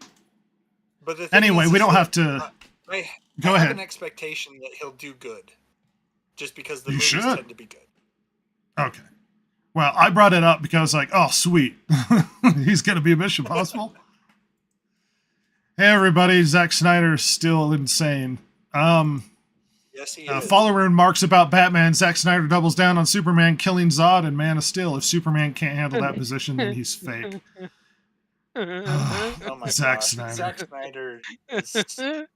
But the thing Anyway, is we don't that have to... I Go have ahead. an expectation that he'll do good, just because the You movies should. tend to be good. Okay. Well, I brought it up because, like, oh, sweet. He's going to be a Mission Impossible. Hey, everybody. Zack Snyder's still insane. Yes, he is. Follower remarks about Batman. Zack Snyder doubles down on Superman killing Zod and Man of Steel. If Superman can't handle that position, then he's fake. Oh my Zack God. Snyder. Zack Snyder.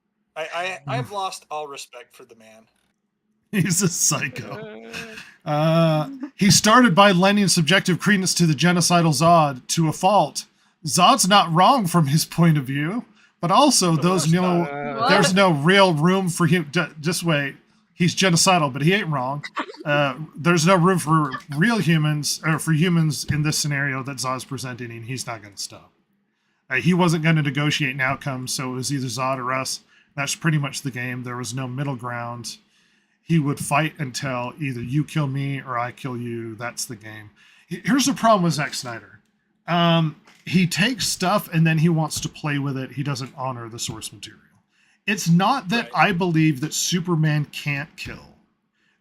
I've lost all respect for the man. He's a psycho. He started by lending subjective credence to the genocidal Zod to a fault. Zod's not wrong from his point of view, but also there's no real room for him. Just wait. He's genocidal, but he ain't wrong. There's no room for real humans, or for humans in this scenario that Zod's presenting, and he's not going to stop. He wasn't going to negotiate an outcome, so it was either Zod or us. That's pretty much the game. There was no middle ground. He would fight until either you kill me or I kill you. That's the game. Here's the problem with Zack Snyder. He takes stuff and then he wants to play with it. He doesn't honor the source material. It's not that I believe that Superman can't kill,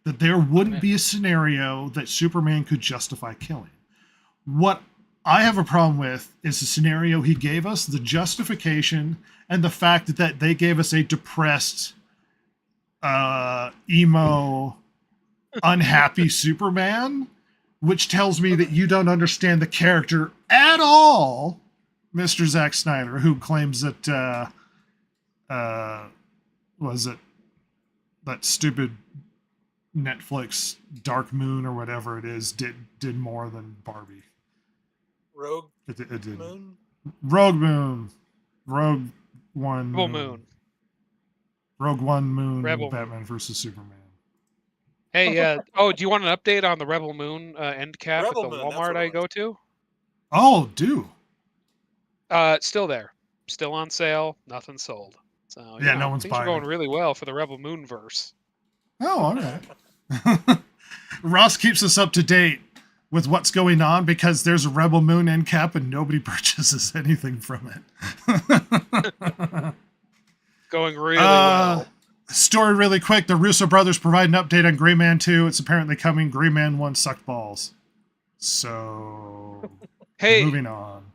that there wouldn't be a scenario that Superman could justify killing. What I have a problem with is the scenario he gave us, the justification, and the fact that they gave us a depressed, emo, unhappy Superman, which tells me that you don't understand the character at all, Mr. Zack Snyder, who claims that, was it that stupid Netflix Dark Moon or whatever it is did more than Barbie. Rogue It didn't. Moon. Rogue Moon. Rogue One. Rebel Moon. Rogue One Moon. Rebel Batman versus Superman. Hey, do you want an update on the Rebel Moon end cap Rebel at the Moon, that's Walmart what it I was. go to? Oh, do. Still there. Still on sale. Nothing sold. So Yeah, no one's things are buying going it. really well for the Rebel Moon verse. Oh, all right. Ross keeps us up to date with what's going on because there's a Rebel Moon end cap and nobody purchases anything from it. Going really well. Story really quick. The Russo brothers provide an update on Gray Man 2. It's apparently coming. Gray Man 1 sucked balls. So, Hey, moving on.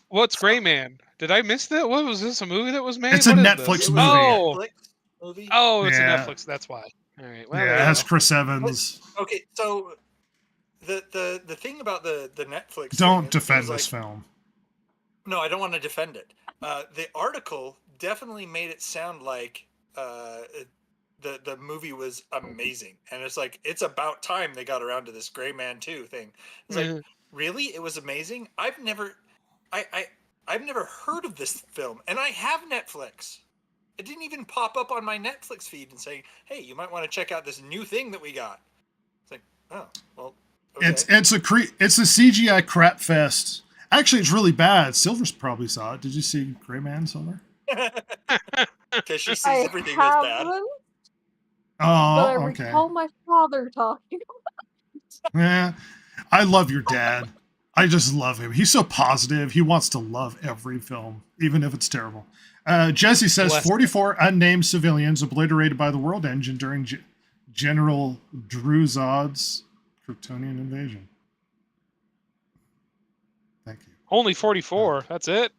what's Gray Man? Did I miss that? What was this? A movie that was made? It's a What is Netflix this? movie. Oh, Netflix movie. oh, it's Yeah. a Netflix. That's why. All right. Well, Yeah, there it you has go. Chris Evans. Okay, so the thing about the Netflix Don't thing, defend it was this film. No, I don't want to defend it. The article definitely made it sound like the movie was amazing, and it's like it's about time they got around to this Gray Man 2 thing. It's like, really, it was amazing. I've never heard of this film, and I have Netflix. It didn't even pop up on my Netflix feed and say, "Hey, you might want to check out this new thing that we got." It's like, oh, well, okay. It's a CGI crap fest. Actually, it's really bad. Silver's probably saw it. Did you see Gray Man, Silver? Because she sees I everything as bad. haven't, Oh, but I okay. recall my father talking. Yeah, I love your dad. I just love him. He's so positive. He wants to love every film, even if it's terrible. Jesse says Bless 44 unnamed civilians obliterated by the World Engine during General Druzod's Kryptonian invasion. Thank you. Only 44. That's it.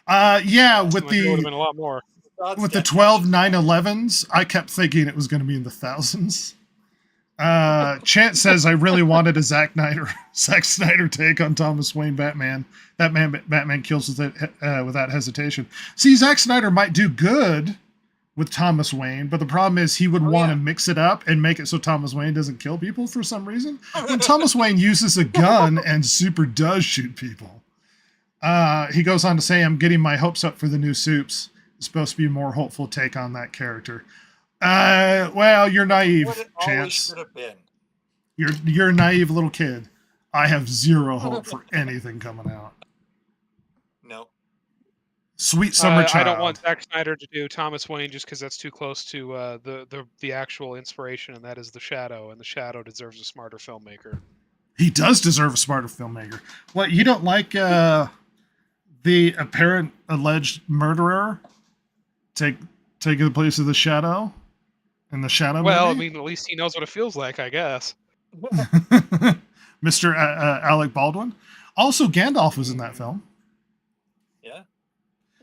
Yeah, with Seemed like there would have the been a lot more. with the 12 9/11s, I kept thinking it was going to be in the thousands. Chant says I really wanted a Zack Snyder take on Thomas Wayne Batman. Batman kills without hesitation. See, Zack Snyder might do good with Thomas Wayne, but the problem is he would want to mix it up and make it so Thomas Wayne doesn't kill people for some reason. And Thomas Wayne uses a gun and super does shoot people. He goes on to say, I'm getting my hopes up for the new Supes. It's supposed to be a more hopeful take on that character. Well, you're naive, What it always Chance. should have been. You're a naive little kid. I have zero hope for anything coming out. No. Sweet Summer Child. I don't want Zack Snyder to do Thomas Wayne just because that's too close to the actual inspiration, and that is The Shadow, and The Shadow deserves a smarter filmmaker. He does deserve a smarter filmmaker. What, you don't like the apparent alleged murderer taking the place of The Shadow? In The Shadow Well, movie? I mean, at least he knows what it feels like, I guess. Mr. Alec Baldwin. Also, Gandalf was in that film. Yeah.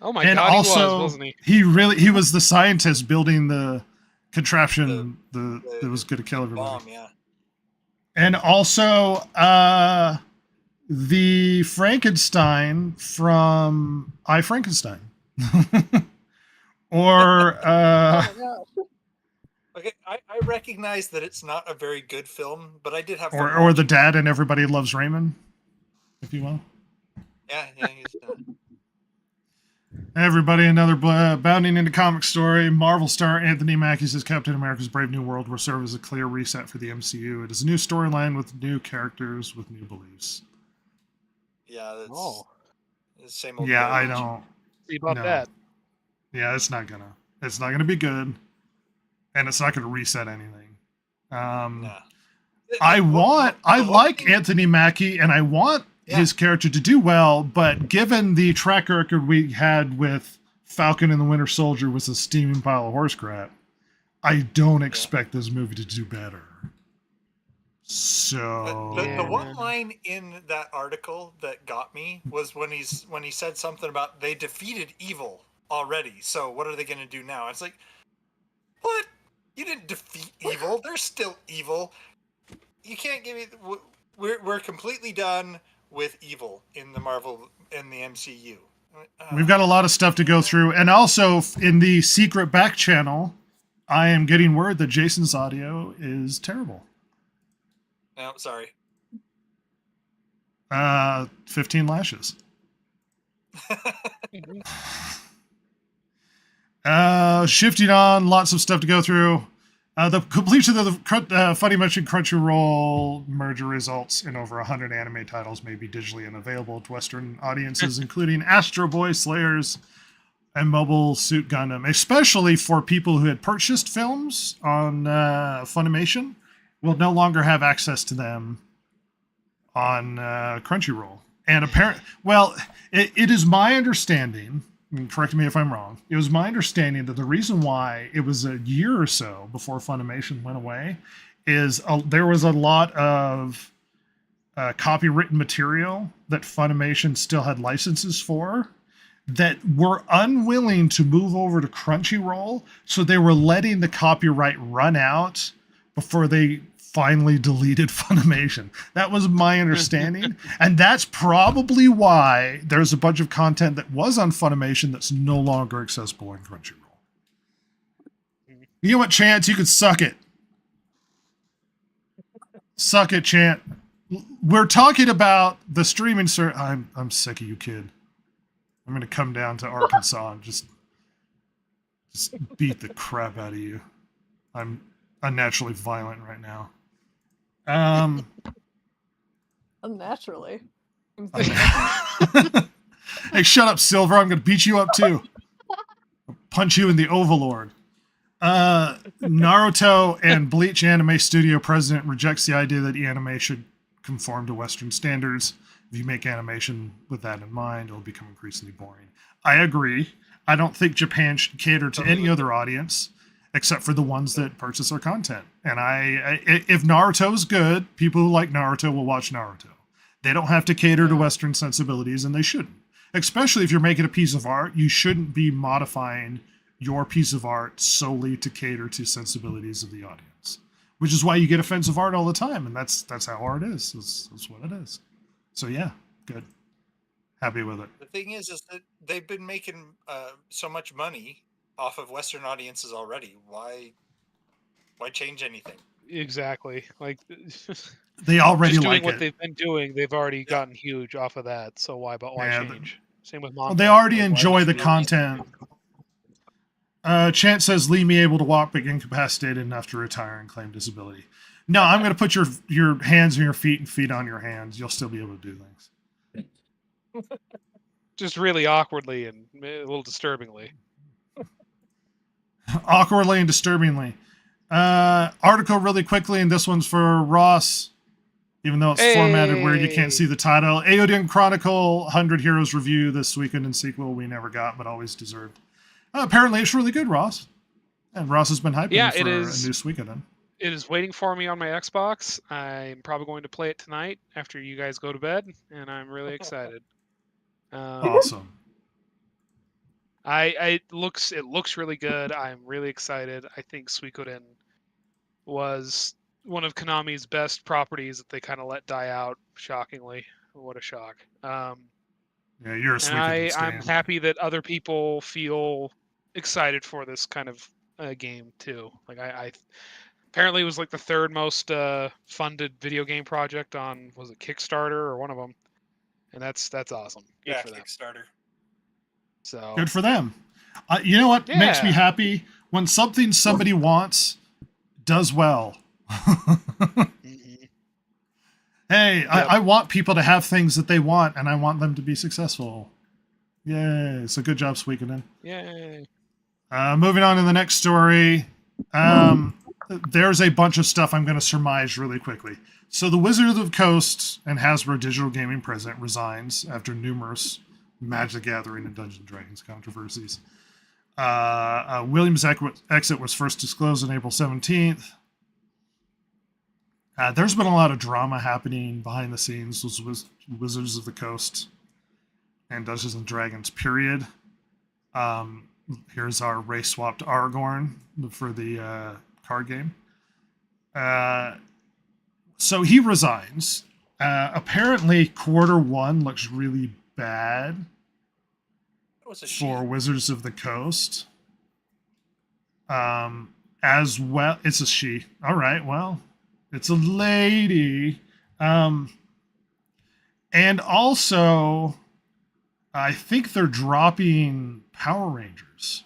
Oh my And god, also, he was, wasn't he? he was the scientist building the contraption that was going to kill everybody. Bomb, yeah. And also, the Frankenstein from I, Frankenstein. Or, Okay, I recognize that it's not a very good film, but I did have fun or watching the it. dad and Everybody Loves Raymond, if you will. Yeah, he's Everybody, another bounding into comic story. Marvel star Anthony Mackie says Captain America's Brave New World will serve as a clear reset for the MCU. It is a new storyline with new characters with new beliefs. yeah, that's Oh. the same old. Yeah, I garbage. don't. See about No. that. Yeah, it's not gonna be good, and it's not gonna reset anything. Nah. I The one like thing- Anthony Mackie, and I want his character to do well, but given the track record we had with Falcon and the Winter Soldier was a steaming pile of horse crap, I don't expect this movie to do better. So The one line in that article that got me was when he said something about they defeated evil already. So what are they going to do now? It's like, what? You didn't defeat evil. They're still evil. You can't give me. We're completely done with evil in the MCU. we've got a lot of stuff to go through, and also in the secret back channel, I am getting word that Jason's audio is terrible. No, sorry. 15 lashes. Shifting on, lots of stuff to go through. The completion of the Funny Mention Crunchyroll merger results in over 100 anime titles may be digitally unavailable to Western audiences, including Astro Boy, Slayers, and Mobile Suit Gundam, especially for people who had purchased films on Funimation, will no longer have access to them on Crunchyroll. And it is my understanding, and correct me if I'm wrong, it was my understanding that the reason why it was a year or so before Funimation went away is there was a lot of copywritten material that Funimation still had licenses for that were unwilling to move over to Crunchyroll, so they were letting the copyright run out before they finally deleted Funimation. That was my understanding. And that's probably why there's a bunch of content that was on Funimation that's no longer accessible on Crunchyroll. You know what, Chance? You could suck it. Suck it, Chant. We're talking about the streaming service. I'm sick of you, kid. I'm going to come down to Arkansas and just beat the crap out of you. I'm unnaturally violent right now. Unnaturally. Hey, shut up, Silver. I'm going to beat you up too. I'll punch you in the Overlord. Naruto and Bleach Anime Studio president rejects the idea that anime should conform to Western standards. If you make animation with that in mind, it'll become increasingly boring. I agree. I don't think Japan should cater to any other audience except for the ones that purchase our content. And if Naruto is good, people who like Naruto will watch Naruto. They don't have to cater to Western sensibilities, and they shouldn't. Especially if you're making a piece of art, you shouldn't be modifying your piece of art solely to cater to sensibilities of the audience. Which is why you get offensive art all the time, and that's how art is. That's what it is. So yeah, good. Happy with it. The thing is that they've been making so much money off of Western audiences already. Why change anything? Exactly. Like they already just doing like what it. they've been doing. They've already gotten huge off of that. So why change? Same with manga. Well, they already Like, enjoy the content. Chant says, "Lee me able to walk, but incapacitated enough to retire and claim disability." No, I'm going to put your hands on your feet and feet on your hands. You'll still be able to do things. Just really awkwardly and a little disturbingly. Awkwardly and disturbingly. Article really quickly, and this one's for Ross, even though it's formatted where you can't see the title. Aeodian Chronicle 100 Heroes Review this weekend and sequel we never got, but always deserved. Apparently it's really good, Ross. And Ross has been hyping for a new Suikoden. It is waiting for me on my Xbox. I'm probably going to play it tonight after you guys go to bed, and I'm really excited. Awesome. It looks really good. I'm really excited. I think Suikoden was one of Konami's best properties that they kind of let die out. Shockingly, what a shock. Yeah, you're a Suikoden stan. I'm happy that other people feel excited for this kind of game too. Like I apparently it was like the third most funded video game project on, was it Kickstarter or one of them, and that's awesome. Good for them. Kickstarter. So good for them. You know what makes me happy? When something somebody wants does well. Hey, yep. I want people to have things that they want, and I want them to be successful. Yay. So good job, Suikoden. Yay. Moving on to the next story. There's a bunch of stuff I'm going to surmise really quickly. So the Wizard of the Coast and Hasbro Digital Gaming president resigns after numerous Magic the Gathering and Dungeons & Dragons controversies. Williams' exit was first disclosed on April 17th. There's been a lot of drama happening behind the scenes with Wizards of the Coast and Dungeons & Dragons, period. Here's our race-swapped Aragorn for the card game. So he resigns. Apparently, Q1 looks really bad for Wizards of the Coast. As well, it's a she. All right, well, it's a lady. And also, I think they're dropping Power Rangers.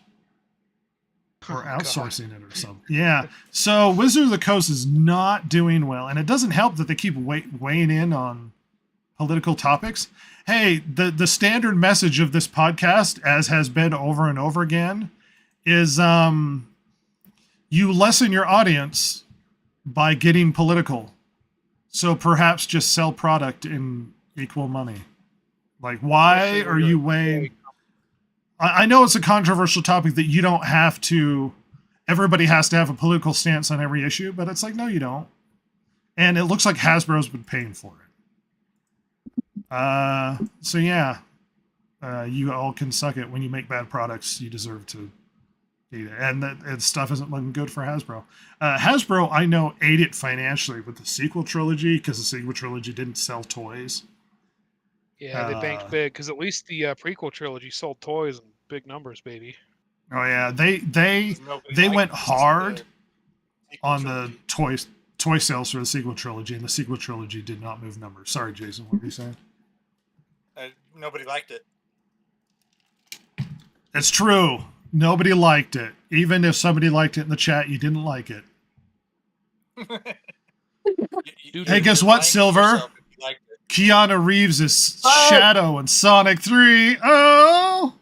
Or outsourcing it or something. Yeah. So Wizard of the Coast is not doing well. And it doesn't help that they keep weighing in on political topics. Hey, the standard message of this podcast, as has been over and over again, is you lessen your audience by getting political. So perhaps just sell product in equal money. Like, why are you weighing... I know it's a controversial topic that you don't have to... Everybody has to have a political stance on every issue, but it's like, no, you don't. And it looks like Hasbro's been paying for it. So yeah, you all can suck it. When you make bad products, you deserve to eat it. And stuff isn't looking good for Hasbro. Hasbro, I know, ate it financially with the sequel trilogy because the sequel trilogy didn't sell toys. Yeah, they banked big because at least the prequel trilogy sold toys in big numbers, baby. Oh yeah, they went hard on the toy sales for the sequel trilogy, and the sequel trilogy did not move numbers. Sorry, Jason, what were you saying? Nobody liked it. It's true. Nobody liked it. Even if somebody liked it in the chat, you didn't like it. Hey, guess what, Silver? Keanu Reeves is Shadow in Sonic 3. Oh!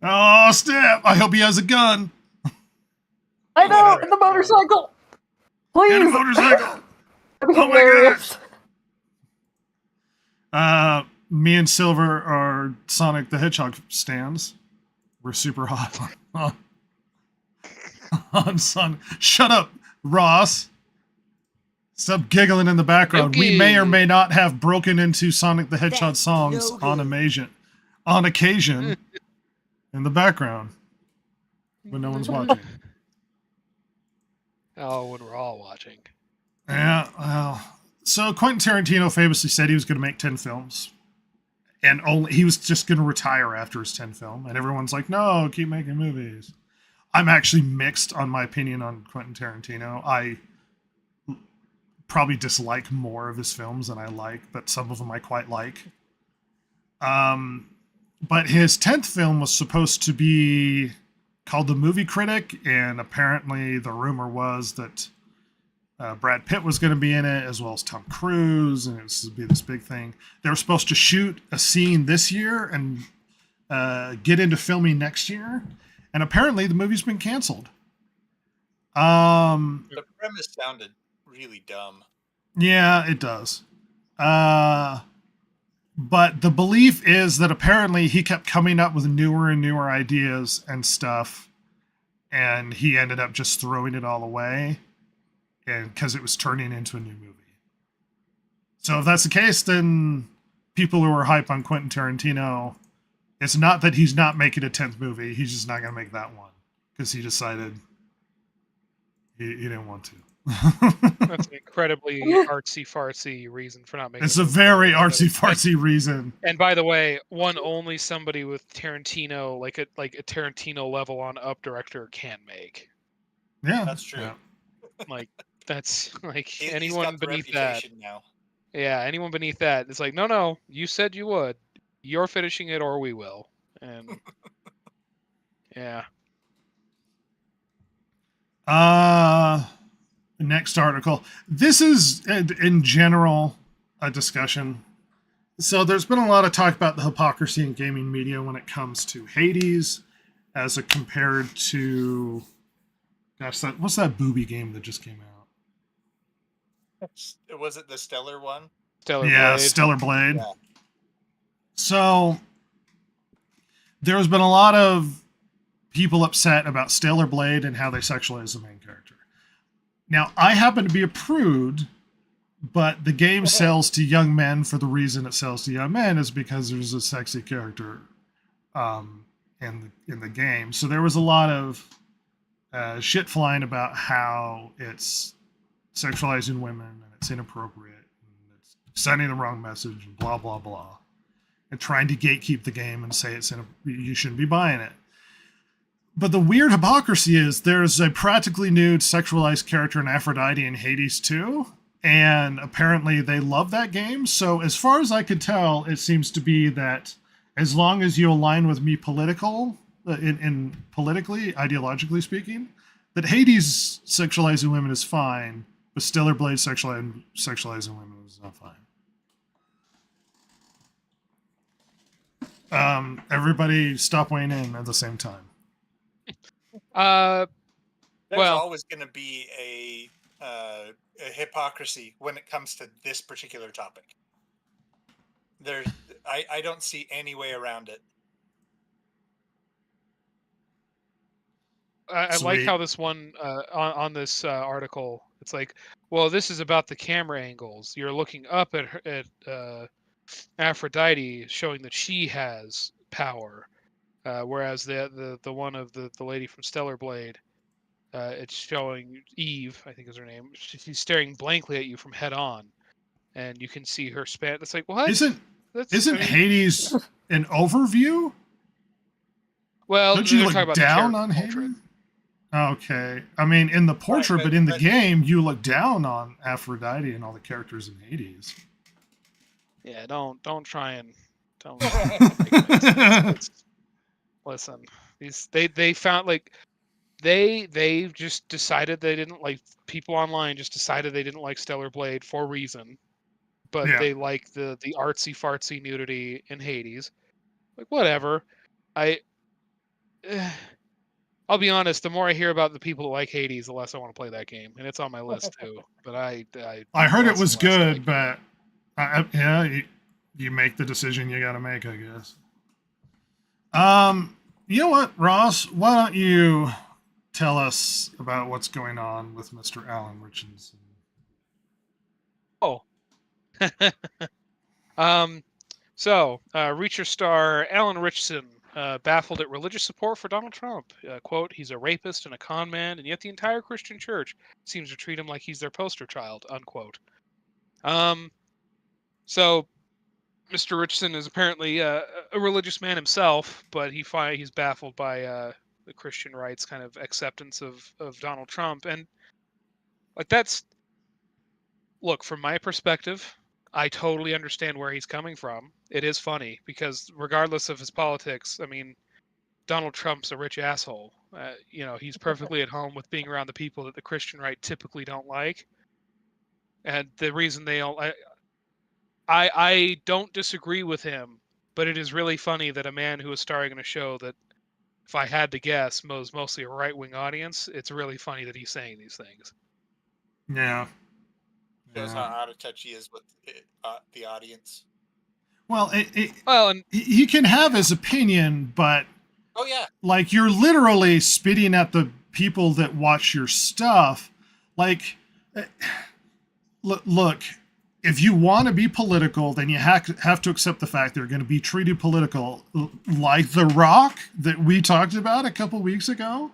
Oh, snap! I hope he has a gun. I know, in the motorcycle. Please. In a motorcycle. Oh my god. Me and Silver are Sonic the Hedgehog stands. We're super hot on Sonic. Shut up, Ross. Stop giggling in the background. Okay. We may or may not have broken into Sonic the Hedgehog songs on occasion in the background when no one's watching. Oh, when we're all watching. Yeah, well, so Quentin Tarantino famously said he was going to make 10 films. And he was just going to retire after his 10th film. And everyone's like, no, keep making movies. I'm actually mixed on my opinion on Quentin Tarantino. I probably dislike more of his films than I like, but some of them I quite like. But his 10th film was supposed to be called The Movie Critic, and apparently the rumor was that Brad Pitt was going to be in it, as well as Tom Cruise, and it was to be this big thing. They were supposed to shoot a scene this year and get into filming next year, and apparently the movie's been canceled. The premise sounded really dumb. Yeah, it does. But the belief is that apparently he kept coming up with newer and newer ideas and stuff, and he ended up just throwing it all away, and because it was turning into a new movie. So if that's the case, then people who are hype on Quentin Tarantino, it's not that he's not making a 10th movie, he's just not going to make that one because he decided he didn't want to. That's an incredibly artsy-fartsy reason for not making It's a very artsy-fartsy reason. And by the way, one only somebody with Tarantino, like a Tarantino level on up director can make. Yeah. That's true. Yeah. Like, that's like He's anyone got the beneath that. reputation now. Yeah, anyone beneath that. It's like, no, you said you would. You're finishing it or we will. And yeah. Next article. This is, in general, a discussion. So there's been a lot of talk about the hypocrisy in gaming media when it comes to Hades, as compared to, gosh, what's that booby game that just came out? Was it the Stellar one? Stellar Blade. Yeah. So there's been a lot of people upset about Stellar Blade and how they sexualize the main character. Now, I happen to be a prude, but the game sells to young men for the reason it sells to young men is because there's a sexy character in the game. So there was a lot of shit flying about how it's sexualizing women and it's inappropriate and it's sending the wrong message and blah, blah, blah. And trying to gatekeep the game and say you shouldn't be buying it. But the weird hypocrisy is there's a practically nude sexualized character in Aphrodite in Hades 2, and apparently they love that game. So as far as I could tell, it seems to be that as long as you align with me politically, ideologically speaking, that Hades sexualizing women is fine, but Stellar Blade sexualizing women is not fine. Everybody stop weighing in at the same time. There's Well- always going to be a hypocrisy when it comes to this particular topic. I don't see any way around it. I like Sweet. how this one on this article, it's like, well, this is about the camera angles. You're looking up at Aphrodite, showing that she has power, whereas the one of the lady from Stellar Blade, it's showing Eve, I think is her name. She's staring blankly at you from head on, and you can see her span. It's like, what? Isn't I mean, Hades an overview? Well, Don't you they're look talking about the down character on portrait. Hades? Okay. I mean, in the portrait, but in the game, you look down on Aphrodite and all the characters in Hades. Yeah, don't try and don't. Listen, they found like they just decided they didn't like, people online just decided they didn't like Stellar Blade for a reason, but Yeah. they like the artsy fartsy nudity in Hades. Like, whatever. I'll be honest, the more I hear about the people that like Hades, the less I want to play that game, and it's on my list too. But I heard it less was and less good, like but yeah, you make the decision you got to make, I guess. You know what, Ross? Why don't you tell us about what's going on with Mr. Alan Richardson? Oh. So, Reacher star Alan Richardson baffled at religious support for Donald Trump. Quote, he's a rapist and a con man, and yet the entire Christian church seems to treat him like he's their poster child, unquote. So, Mr. Richardson is apparently a religious man himself, but he's baffled by the Christian right's kind of acceptance of Donald Trump. And, like, look, from my perspective, I totally understand where he's coming from. It is funny because regardless of his politics, I mean, Donald Trump's a rich asshole. He's perfectly at home with being around the people that the Christian right typically don't like. And the reason they don't, I don't disagree with him, but it is really funny that a man who is starring in a show that, if I had to guess, was mostly a right-wing audience, it's really funny that he's saying these things. Yeah. Shows how out of touch he is with the audience. Well, and he can have his opinion, but oh yeah, like, you're literally spitting at the people that watch your stuff. Like, look, if you want to be political, then you have to accept the fact they're going to be treated political, like The Rock that we talked about a couple weeks ago,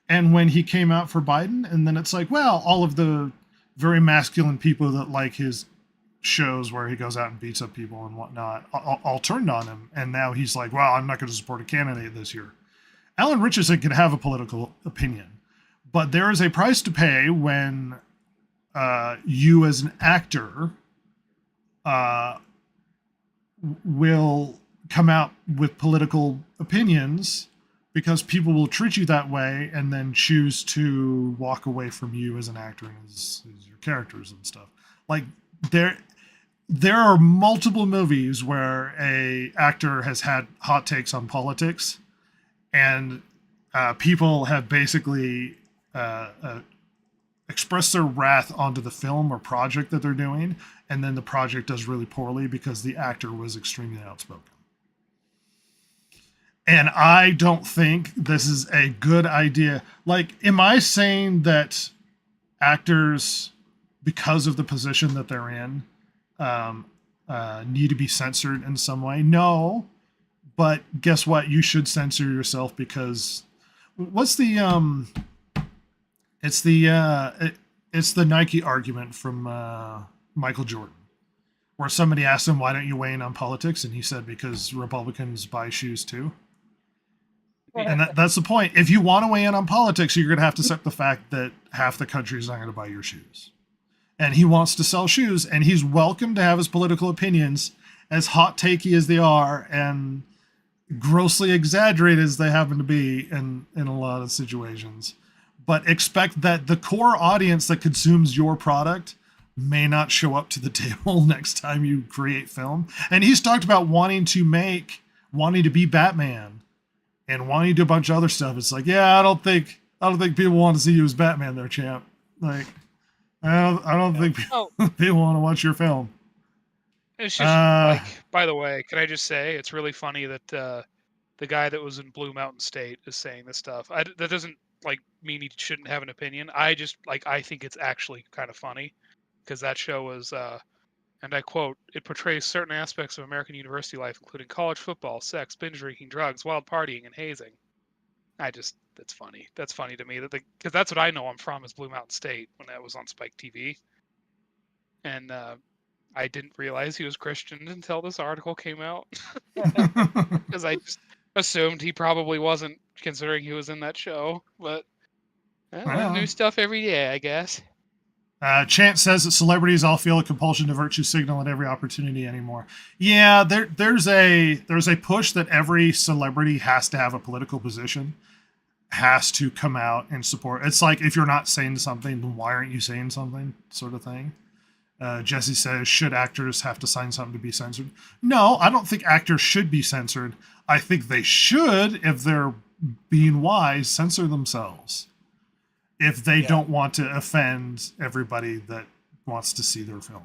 and when he came out for Biden, and then it's like, well, all of the very masculine people that like his shows where he goes out and beats up people and whatnot all turned on him, and now he's like, well, I'm not going to support a candidate this year. Alan Richardson can have a political opinion, but there is a price to pay when you as an actor will come out with political opinions, because people will treat you that way and then choose to walk away from you as an actor and as your characters and stuff. Like, there are multiple movies where a actor has had hot takes on politics, and people have basically expressed their wrath onto the film or project that they're doing, and then the project does really poorly because the actor was extremely outspoken. And I don't think this is a good idea. Like, am I saying that actors, because of the position that they're in, need to be censored in some way? No, but guess what? You should censor yourself, because what's the it's the Nike argument from Michael Jordan, where somebody asked him, why don't you weigh in on politics? And he said, because Republicans buy shoes too. And that's the point. If you want to weigh in on politics, you're going to have to accept the fact that half the country is not going to buy your shoes. and he wants to sell shoes, and he's welcome to have his political opinions, as hot takey as they are and grossly exaggerated as they happen to be in a lot of situations. But expect that the core audience that consumes your product may not show up to the table next time you create film. And he's talked about wanting to be Batman and wanting to do a bunch of other stuff. It's like, yeah, I don't think people want to see you as Batman there, champ. Like, I don't think people want to watch your film. It's just like, by the way, can I just say it's really funny that the guy that was in Blue Mountain State is saying this stuff. That doesn't like mean he shouldn't have an opinion. I just I think it's actually kind of funny because that show was, and I quote, "It portrays certain aspects of American university life, including college football, sex, binge drinking, drugs, wild partying, and hazing." That's funny. That's funny to me because that's what I know I'm from is Blue Mountain State when that was on Spike TV, and I didn't realize he was Christian until this article came out because I just assumed he probably wasn't, considering he was in that show. But new stuff every day, I guess. Chance says that celebrities all feel a compulsion to virtue signal at every opportunity anymore. Yeah, there's a push that every celebrity has to have a political position, has to come out and support. It's like, if you're not saying something, then why aren't you saying something, sort of thing. Jesse says, should actors have to sign something to be censored? No, I don't think actors should be censored. I think they should, if they're being wise, censor themselves. If they don't want to offend everybody that wants to see their film.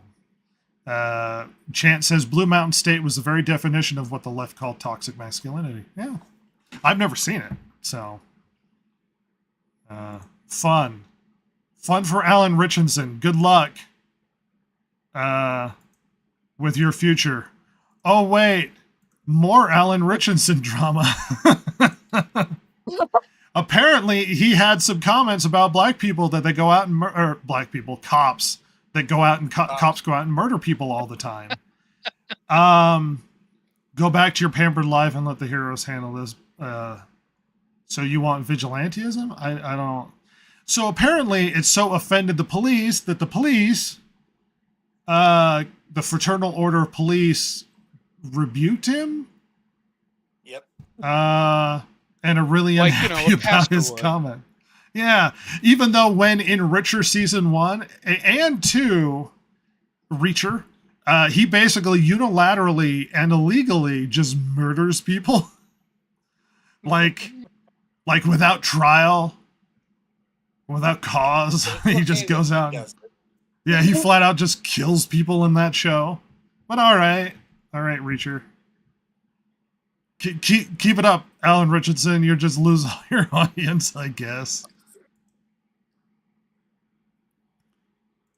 Chance says, Blue Mountain State was the very definition of what the left called toxic masculinity. Yeah. I've never seen it, so. Fun for Alan Richardson. Good luck with your future. Oh wait, more Alan Richardson drama. Apparently he had some comments about black people that they go out and cops that go out and cops go out and murder people all the time. Go back to your pampered life and let the heroes handle this. So you want vigilantism? I don't. So apparently it so offended the police that the police, the Fraternal Order of Police, rebuked him. Yep. And are really unhappy about his comment. Yeah, even though when in Reacher season 1 and 2, Reacher, he basically unilaterally and illegally just murders people, like without trial, without cause. He just goes out. Yeah, he flat out just kills people in that show. But all right, Reacher. Keep it up, Alan Richardson. You're just losing all your audience, I guess.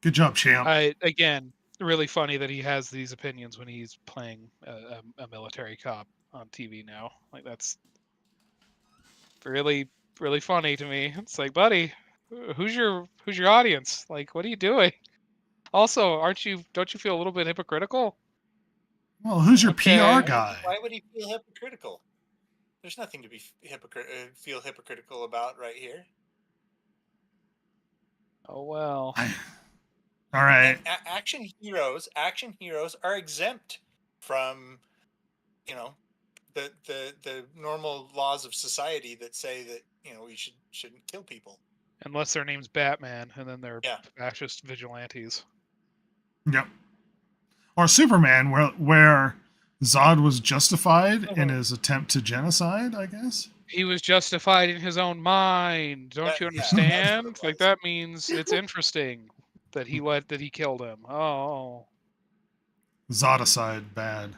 Good job, champ. Again, really funny that he has these opinions when he's playing a military cop on TV now. Like, that's really, really funny to me. It's like, buddy, who's your audience? Like, what are you doing? Also, don't you feel a little bit hypocritical? Well, who's your PR guy? Why would he feel hypocritical? There's nothing to be feel hypocritical about right here. Oh well. All right. And action heroes are exempt from, the normal laws of society that say that we shouldn't kill people unless their name's Batman, and then they're fascist vigilantes. Yep. Or Superman, where Zod was justified in his attempt to genocide, I guess. He was justified in his own mind. Don't you understand? Yeah, like, that means it's interesting that he killed him. Oh. Zodicide, bad.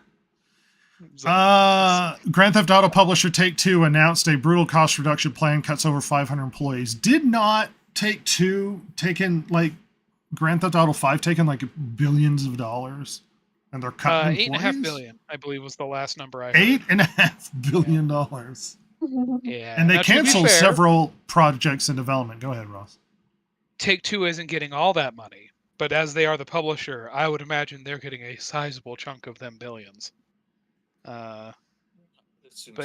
Grand Theft Auto publisher Take-Two announced a brutal cost reduction plan, cuts over 500 employees. Did not Take-Two taken Grand Theft Auto 5 taken billions of dollars? And they're cutting $8.5 billion, I believe, was the last number I heard. $8.5 billion. Yeah. And they canceled several projects in development. Go ahead, Ross. Take-Two isn't getting all that money, but as they are the publisher, I would imagine they're getting a sizable chunk of them billions. But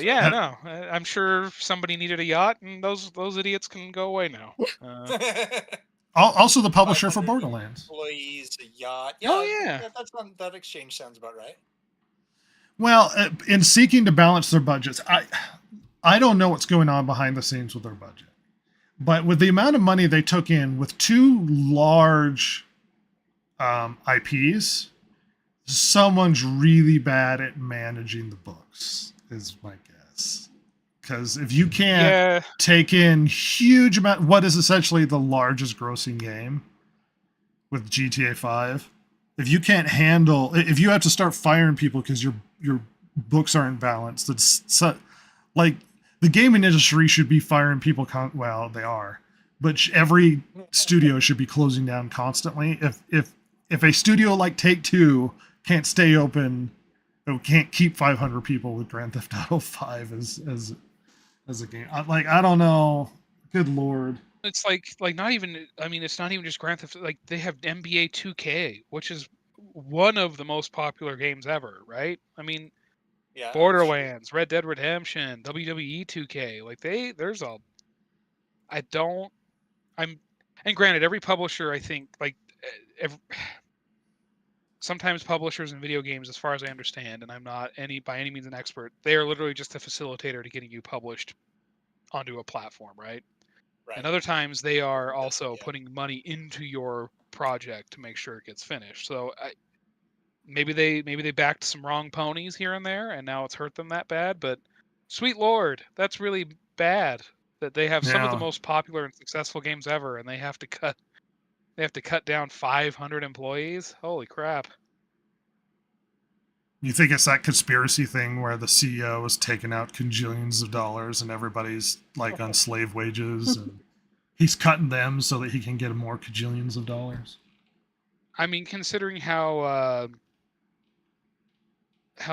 yeah, no, I'm sure somebody needed a yacht, and those idiots can go away now. Also, the publisher for Borderlands. Employees, a yacht. Oh, yeah. That exchange sounds about right. Well, in seeking to balance their budgets, I don't know what's going on behind the scenes with their budget. But with the amount of money they took in with 2 large IPs, someone's really bad at managing the books, is my guess. Because if you can't take in huge amount, what is essentially the largest grossing game with GTA 5, if you can't handle, if you have to start firing people because your books aren't balanced, it's like the gaming industry should be firing people. Well, they are, but every studio should be closing down constantly. If a studio like Take-Two can't stay open, or can't keep 500 people with Grand Theft Auto 5 as a game, I don't know. Good Lord. It's like not even. I mean, it's not even just Grand Theft. Like they have NBA 2K, which is one of the most popular games ever, right? I mean, Yeah. Borderlands, Red Dead Redemption, WWE 2K. Like there's a. And granted, every publisher, I think, sometimes publishers in video games, as far as I understand, and I'm not by any means an expert, they are literally just a facilitator to getting you published onto a platform, right? Right. And other times they are also putting money into your project to make sure it gets finished. So maybe they backed some wrong ponies here and there, and now it's hurt them that bad. But sweet Lord, that's really bad that they have some of the most popular and successful games ever, and they have to cut down 500 employees. Holy crap! You think it's that conspiracy thing where the CEO is taking out cajillions of dollars and everybody's like on slave wages and he's cutting them so that he can get more cajillions of dollars? I mean, considering how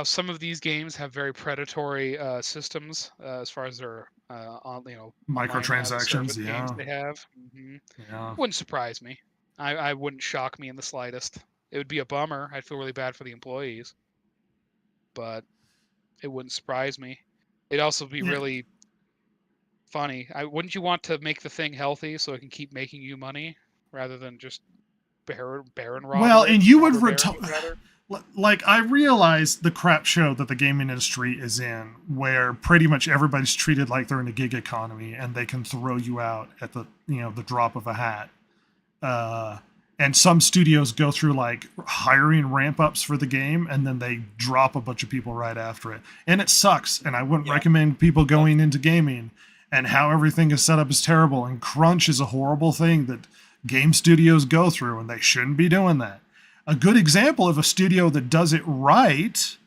some of these games have very predatory systems as far as their microtransactions, games they have. Yeah. Wouldn't surprise me. I wouldn't shock me in the slightest. It would be a bummer. I'd feel really bad for the employees, but it wouldn't surprise me. It'd also be really funny. Wouldn't you want to make the thing healthy so it can keep making you money rather than just barren robbery? Well, and you would like, I realize the crap show that the gaming industry is in, where pretty much everybody's treated like they're in a gig economy and they can throw you out at the drop of a hat. And some studios go through like hiring ramp ups for the game and then they drop a bunch of people right after it. And it sucks. And I wouldn't recommend people going into gaming, and how everything is set up is terrible. And crunch is a horrible thing that game studios go through, and they shouldn't be doing that. A good example of a studio that does it right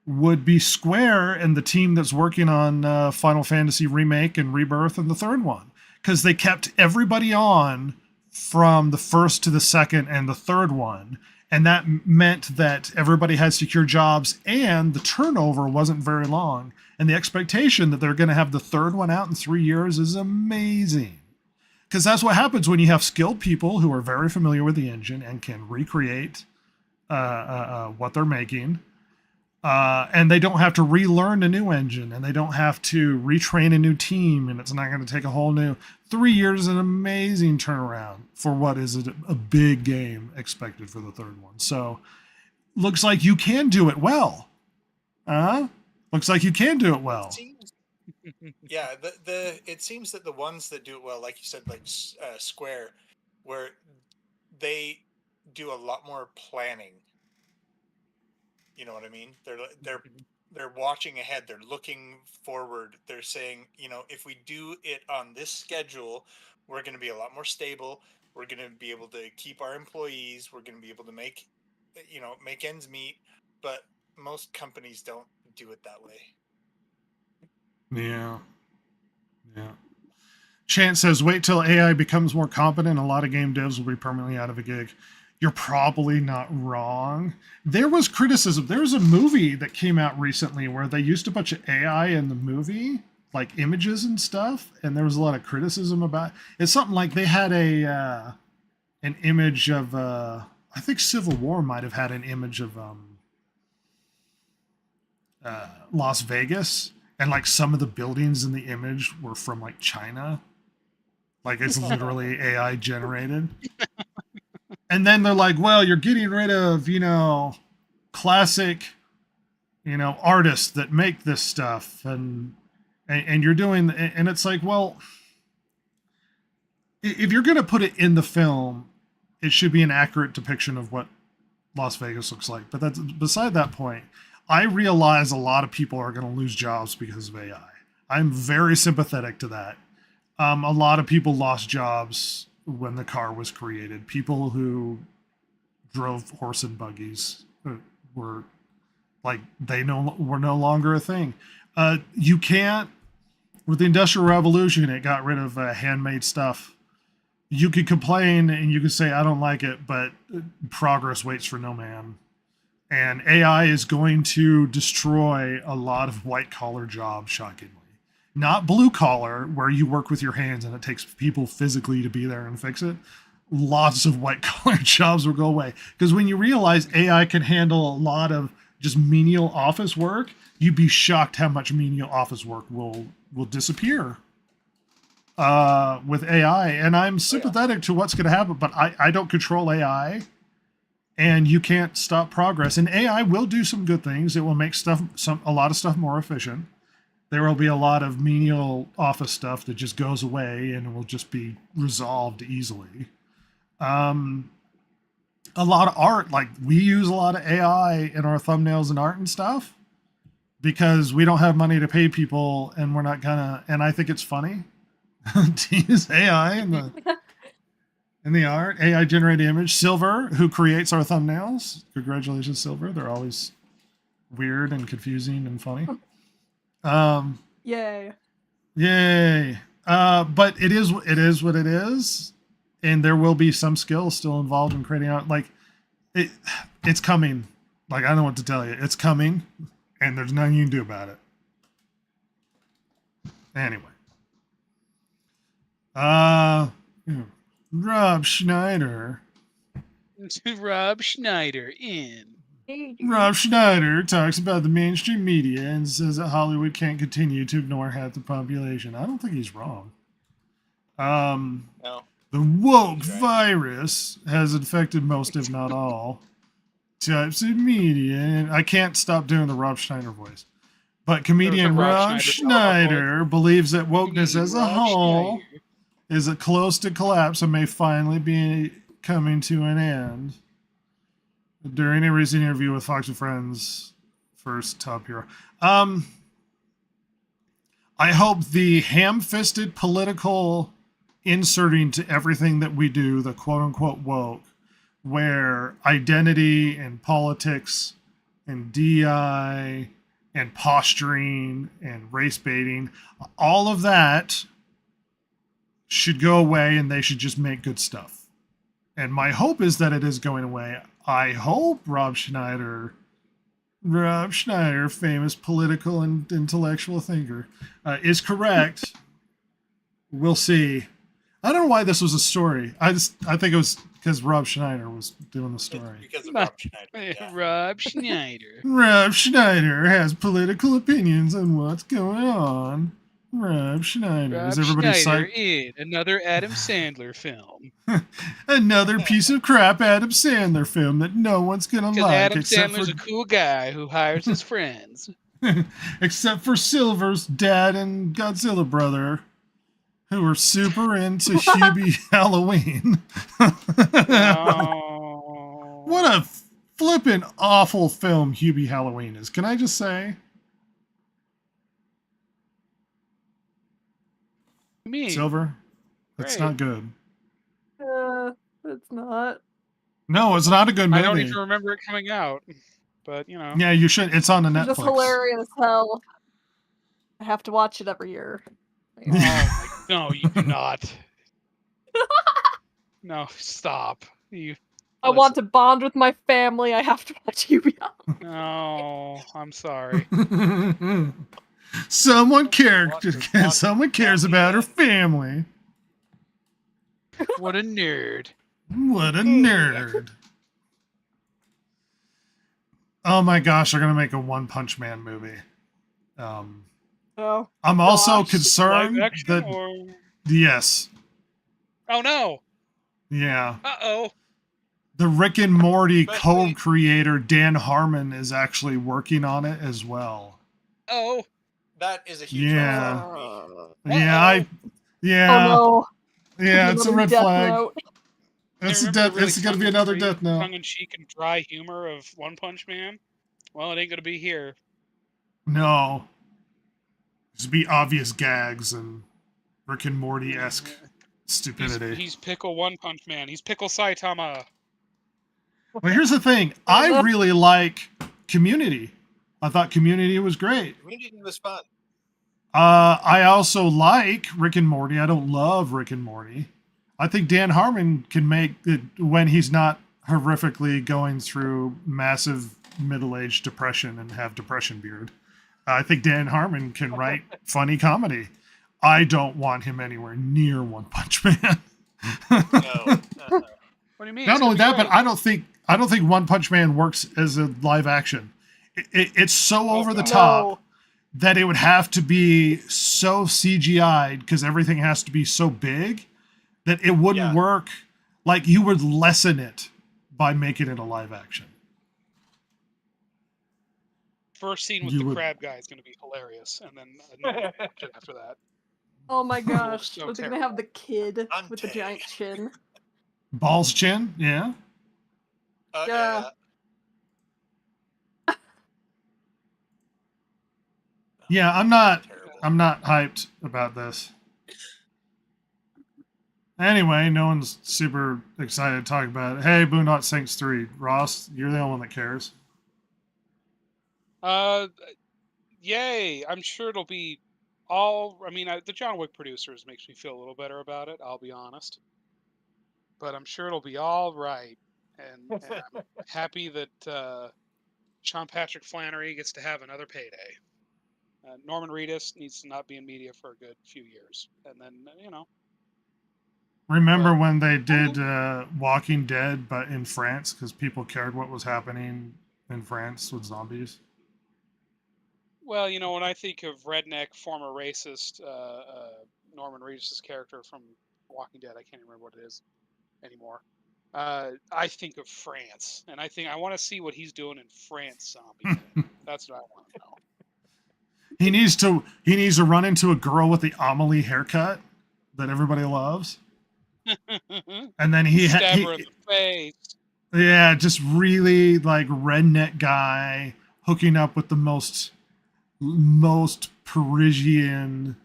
would be Square and the team that's working on Final Fantasy Remake and Rebirth and the third one, because they kept everybody on from the first to the second and the third one, and that meant that everybody had secure jobs and the turnover wasn't very long, and the expectation that they're going to have the third one out in 3 years is amazing. Because that's what happens when you have skilled people who are very familiar with the engine and can recreate what they're making. And they don't have to relearn a new engine, and they don't have to retrain a new team, and it's not going to take a whole new 3 years. An amazing turnaround for what is a big game expected for the third one. So looks like you can do it well. Looks like you can do it well. Yeah, it seems that the ones that do it well, like you said, like Square, where they do a lot more planning. You know what I mean? They're watching ahead. They're looking forward. They're saying, if we do it on this schedule, we're going to be a lot more stable. We're going to be able to keep our employees. We're going to be able to make ends meet. But most companies don't do it that way. Yeah. Chance says, wait till AI becomes more competent. A lot of game devs will be permanently out of a gig. You're probably not wrong. There was criticism. There was a movie that came out recently where they used a bunch of AI in the movie, like images and stuff, and there was a lot of criticism about it. It's something like they had an image of I think Civil War might have had an image of Las Vegas, and like some of the buildings in the image were from like China. Like it's literally AI generated. And then they're like, well, you're getting rid of, classic, artists that make this stuff. And you're doing, and it's like, well, if you're going to put it in the film, it should be an accurate depiction of what Las Vegas looks like. But that's beside that point. I realize a lot of people are going to lose jobs because of AI. I'm very sympathetic to that. A lot of people lost jobs when the car was created. People who drove horse and buggies were like, were no longer a thing. You can't, with the Industrial Revolution, it got rid of handmade stuff. You could complain and you could say, I don't like it, but progress waits for no man. And AI is going to destroy a lot of white collar jobs, shockingly. Not blue collar, where you work with your hands and it takes people physically to be there and fix it. Lots of white collar jobs will go away. Because when you realize AI can handle a lot of just menial office work, you'd be shocked how much menial office work will disappear with AI. And I'm sympathetic to what's going to happen, but I don't control AI. And you can't stop progress. And AI will do some good things. It will make a lot of stuff more efficient. There will be a lot of menial office stuff that just goes away and will just be resolved easily. A lot of art, like we use a lot of AI in our thumbnails and art and stuff because we don't have money to pay people and we're not gonna, and I think it's funny to use AI in the art, AI generated image. Silver, who creates our thumbnails. Congratulations, Silver. They're always weird and confusing and funny. Yay. But it is what it is, and there will be some skill still involved in creating art. Like it's coming. Like I don't know what to tell you. It's coming, and there's nothing you can do about it. Anyway. Rob Schneider. Rob Schneider in. Rob Schneider talks about the mainstream media and says that Hollywood can't continue to ignore half the population. I don't think he's wrong. No. The woke virus has infected most, if not all, types of media. And I can't stop doing the Rob Schneider voice. But comedian Rob Schneider believes that wokeness as a whole is close to collapse and may finally be coming to an end. During a recent interview with Fox and Friends, first top hero. I hope the ham-fisted political inserting to everything that we do, the quote-unquote woke, where identity and politics and DI and posturing and race baiting, all of that should go away and they should just make good stuff. And my hope is that it is going away. I hope Rob Schneider, famous political and intellectual thinker, is correct. We'll see. I don't know why this was a story. I think it was because Rob Schneider was doing the story. Because of Rob Schneider. Yeah. Rob Schneider. Rob Schneider has political opinions on what's going on. Rob Schneider. Rob Is everybody Schneider psyched? in another Adam Sandler film. Another piece of crap Adam Sandler film that no one's gonna like. Adam except Sandler's for a cool guy who hires his friends. except for Silver's dad and Godzilla brother, who are super into Hubie Halloween. Oh. What a flippin' awful film Hubie Halloween is. Can I just say? Me. Silver? It's Great. not good. It's not. No, it's not a good movie. I don't even remember it coming out, but you know. Yeah, you should. It's on the It's Netflix. just hilarious hell. I have to watch it every year. Oh my, no, you do not. No, stop. I want to bond with my family. I have to watch Hubie. No, I'm sorry. Someone cares about her family. What a nerd. What a nerd. Oh my gosh, they're gonna make a One Punch Man movie. Oh. I'm also Gosh. concerned Live action that or... yes, Oh no! Yeah. Uh-oh. The Rick and Morty Especially- co-creator Dan Harmon is actually working on it as well. Oh. That is a huge Yeah. red flag for me. Yeah, Oh no. yeah, it's a Another red Death flag. Note. It's a Remember the really it's gonna be another death note. tongue-in-cheek and dry humor of One Punch Man? Well, it ain't gonna be here. No. Just be obvious gags and Rick and Morty-esque stupidity. He's Pickle One Punch Man. He's Pickle Saitama. Well, here's the thing. I really like Community. I thought Community was great. Community was fun. I also like Rick and Morty. I don't love Rick and Morty. I think Dan Harmon can make it when he's not horrifically going through massive middle-aged depression and have depression beard. I think Dan Harmon can write funny comedy. I don't want him anywhere near One Punch Man. No. What do you mean? Not It's only gonna that, be but I don't think One Punch Man works as a live action. It's so over the top that it would have to be so CGI'd because everything has to be so big that it wouldn't work. Like you would lessen it by making it a live action. First scene with You the would- crab guy is going to be hilarious, and then another after that. Oh my gosh. So Was it gonna have the kid with the Dante. giant chin? Balls chin, yeah. Yeah. Yeah, I'm not Terrible. hyped about this. Anyway, no one's super excited to talk about it. Hey, Boondock Saints 3. Ross, you're the only one that cares. Yay! I'm sure it'll be all. I mean, the John Wick producers makes me feel a little better about it. I'll be honest, but I'm sure it'll be all right. And I'm happy that Sean Patrick Flannery gets to have another payday. Norman Reedus needs to not be in media for a good few years, and then Remember when they did Walking Dead, but in France, because people cared what was happening in France with zombies? Well, when I think of redneck, former racist Norman Reedus' character from Walking Dead, I can't remember what it is anymore. I think of France, and I want to see what he's doing in France zombie. That's what I want to know. He needs to run into a girl with the Amelie haircut that everybody loves. And then Stab her in the face. yeah, just really like redneck guy hooking up with the most Parisian,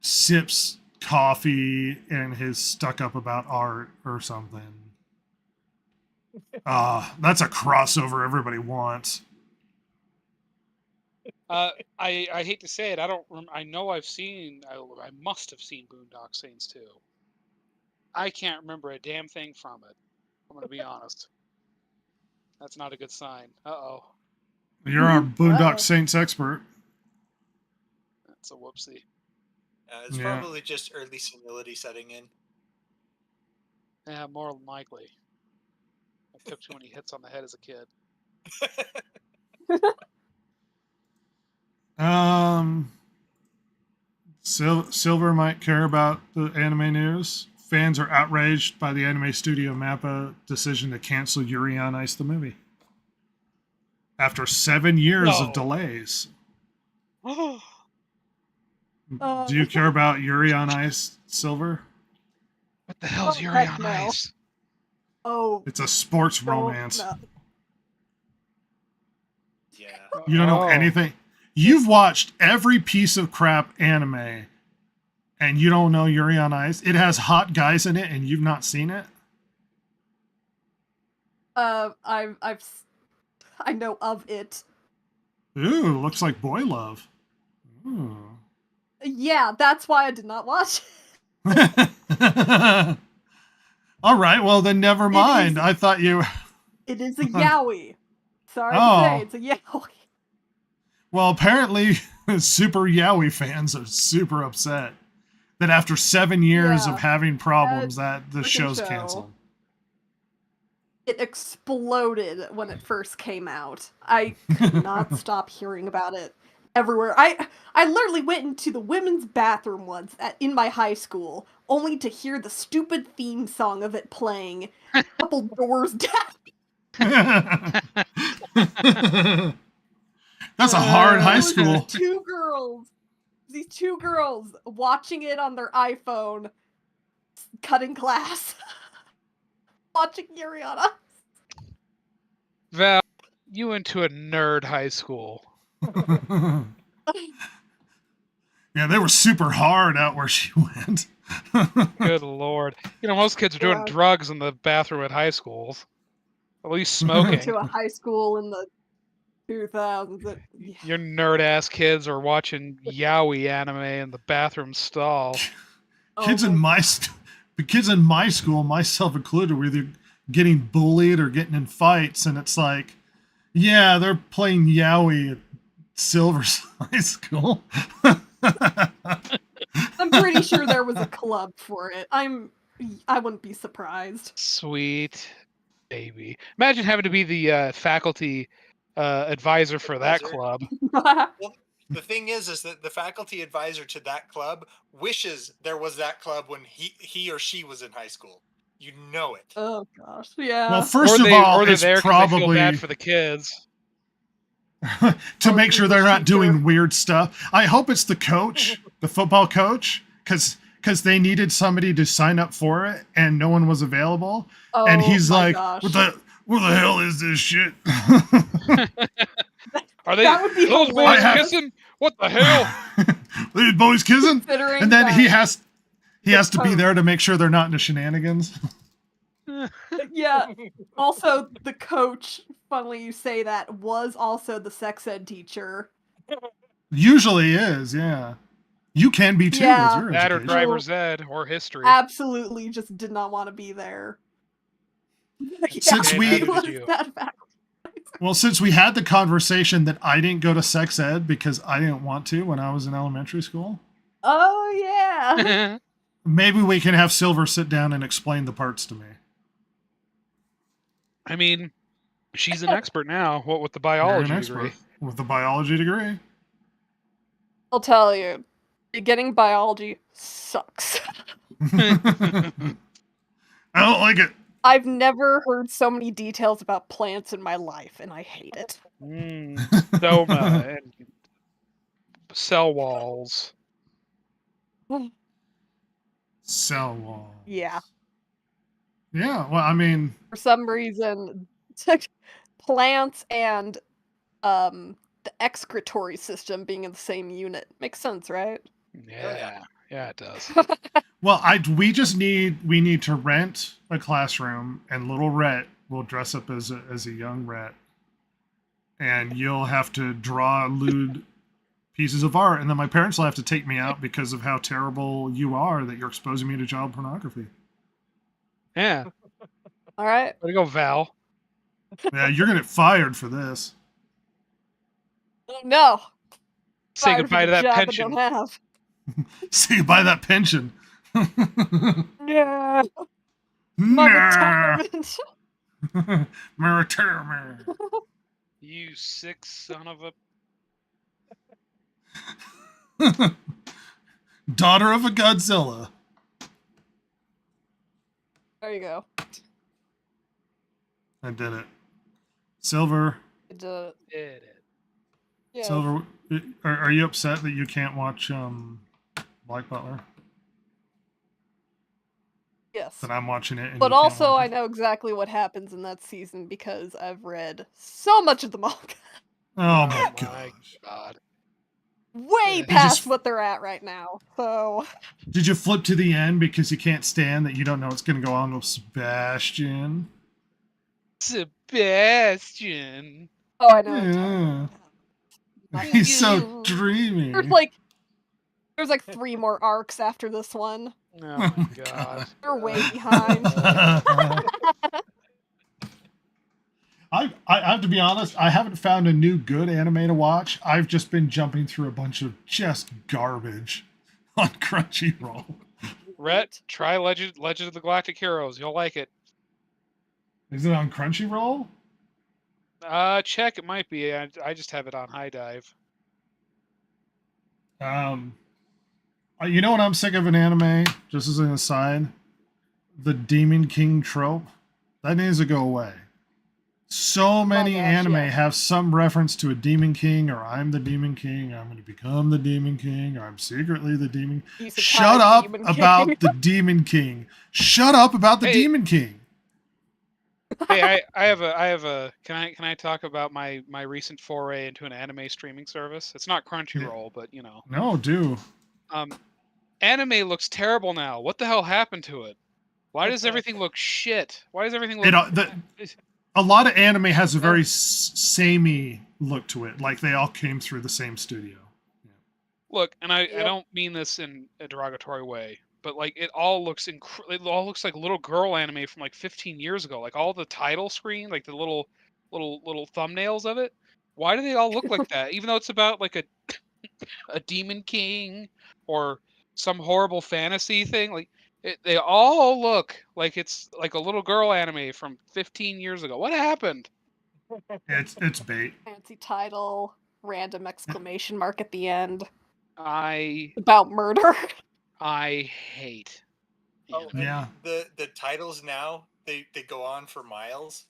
sips coffee and is stuck up about art or something. That's a crossover everybody wants. I hate to say it. I know I've seen. I must have seen Boondock Saints too. I can't remember a damn thing from it. I'm gonna be honest. That's not a good sign. Uh-oh. You're our Boondock Saints expert. That's a whoopsie. It's Yeah. probably just early senility setting in. Yeah, more than likely. I took too many hits on the head as a kid. Silver might care about the anime news. Fans are outraged by the anime studio MAPPA decision to cancel Yuri on Ice the movie. After 7 years of No. delays. Oh, Do you care about Yuri on Ice, Silver? what the hell's Oh, Yuri heck on no. Ice? Oh. It's a sports don't romance. know. Yeah. You don't know Oh. anything. You've watched every piece of crap anime, and you don't know Yuri on Ice. It has hot guys in it, and you've not seen it. I know of it. Ooh, looks like boy love. Ooh. Yeah, that's why I did not watch it. All right, well then never mind. I thought you. It is a yaoi. Sorry Oh. to say, it's a yaoi. Well, apparently, super yaoi fans are super upset that after 7 years Yeah. of having problems, that the Freaking show's show. canceled. It exploded when it first came out. I could not stop hearing about it. everywhere. I literally went into the women's bathroom once in my high school, only to hear the stupid theme song of it playing a couple doors down. That's a hard high It was school. these two girls watching it on their iPhone, cutting class, watching Yuri on Ice. Val, you went to a nerd high school. Yeah, they were super hard out where she went. Good lord. You know, most kids are doing Yeah. drugs in the bathroom at high schools. At least smoking. To a high school in the 2000s. Your nerd ass kids are watching yaoi anime in the bathroom stall. Kids in my the kids in my school, myself included, were either getting bullied or getting in fights, and it's like, yeah, they're playing yaoi at Silver's high school. I'm pretty sure there was a club for it. I wouldn't be surprised. Sweet baby. Imagine having to be the faculty advisor for that club. Well, the thing is that the faculty advisor to that club wishes there was that club when he or she was in high school. You know it. Oh gosh, yeah. Well, first of all, they're it's there 'cause they feel probably bad for the kids. to make sure they're not doing weird stuff. I hope it's the coach, the football coach, because they needed somebody to sign up for it and no one was available. And he's like, gosh. what the hell is this shit? Are they That would be those boys hilarious. kissing? What the hell? These boys kissing? Considering And then that he has to be coach- there to make sure they're not into shenanigans. Yeah. Also, the coach, funnily you say that, was also the sex ed teacher. Usually is, yeah. You can be too Yeah. with your That or education. driver's ed or history. Absolutely just did not want to be there. Since Yeah, we- it was that fact. Well, since we had the conversation that I didn't go to sex ed because I didn't want to when I was in elementary school, Oh, yeah. maybe we can have Silver sit down and explain the parts to me. I mean, she's an expert now. What with the You're biology an degree? expert with the biology degree. I'll tell you, getting biology sucks. I don't like it. I've never heard so many details about plants in my life, and I hate it. Stoma and cell walls. Cell wall. Yeah. Yeah, well, I mean, For some reason, plants and the excretory system being in the same unit makes sense, right? Yeah, yeah, it does. well, we need to rent a classroom, and little Rhett will dress up as a young Rhett, and you'll have to draw lewd pieces of art, and then my parents will have to take me out because of how terrible you are that you're exposing me to child pornography. Yeah. All right. Way to go, Val. Yeah, you're gonna get fired for this. Oh, no. Say Fired for goodbye the to that job I pension. don't have. See, buy that pension. Yeah. My Nah. retirement. My retirement. You sick son of a. Daughter of a Godzilla. There you go. I did it. Silver. Did it. Yeah. Silver, are you upset that you can't watch Black Butler? Yes. That I'm watching it. And But you can't also, watch I know exactly what happens in that season because I've read so much of the manga. it? Oh my My god. God. Way You past just- what they're at right now. So, Did you flip to the end because you can't stand that you don't know what's going to go on with Sebastian? Sebastian. oh, I know. what you're talking Yeah. about. He's so dreamy. There's like 3 more arcs after this one. Oh my God. They're way behind. I have to be honest, I haven't found a new good anime to watch. I've just been jumping through a bunch of just garbage on Crunchyroll. Rhett, try Legend of the Galactic Heroes. You'll like it. Is it on Crunchyroll? Check. It might be. I just have it on High Dive. You know what I'm sick of an anime? Just as an aside, the Demon King trope. That needs to go away. So many anime have some reference to a Demon King, or I'm the Demon King, or I'm going to become the Demon King, or I'm secretly the Demon. Shut up about the Demon King. Shut up about the Demon King. Hey, I have a. Can I talk about my recent foray into an anime streaming service? It's not Crunchyroll, but you know. No, do. Anime looks terrible now. What the hell happened to it? Why does everything look shit? Why does everything look? A lot of anime has a very samey look to it, like they all came through the same studio. Look, and I don't mean this in a derogatory way, but like it all looks it all looks like little girl anime from like 15 years ago. Like all the title screen, like the little thumbnails of it. Why do they all look like that? Even though it's about like a demon king or some horrible fantasy thing, like they all look like it's like a little girl anime from 15 years ago. What happened? It's bait. Fancy title, random exclamation mark at the end. About murder. I hate. Yeah. The titles now they go on for miles.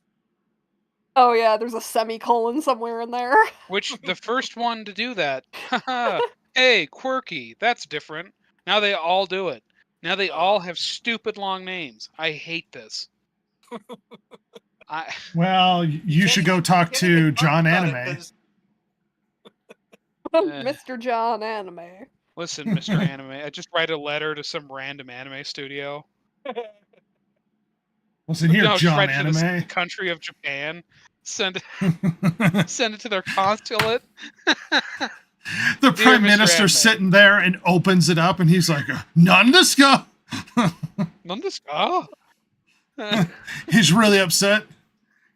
Oh yeah, there's a semicolon somewhere in there. Which the first one to do that. Hey, quirky. That's different. Now they all do it. Now they all have stupid long names. I hate this. Well, you should go talk to John Anime. Mr. John Anime. Listen, Mr. Anime, I just write a letter to some random anime studio. Listen here, John Anime. To the country of Japan. Send it to their consulate. The Prime Minister sitting there and opens it up, and he's like, "None desu ka?" None desu ka? He's really upset.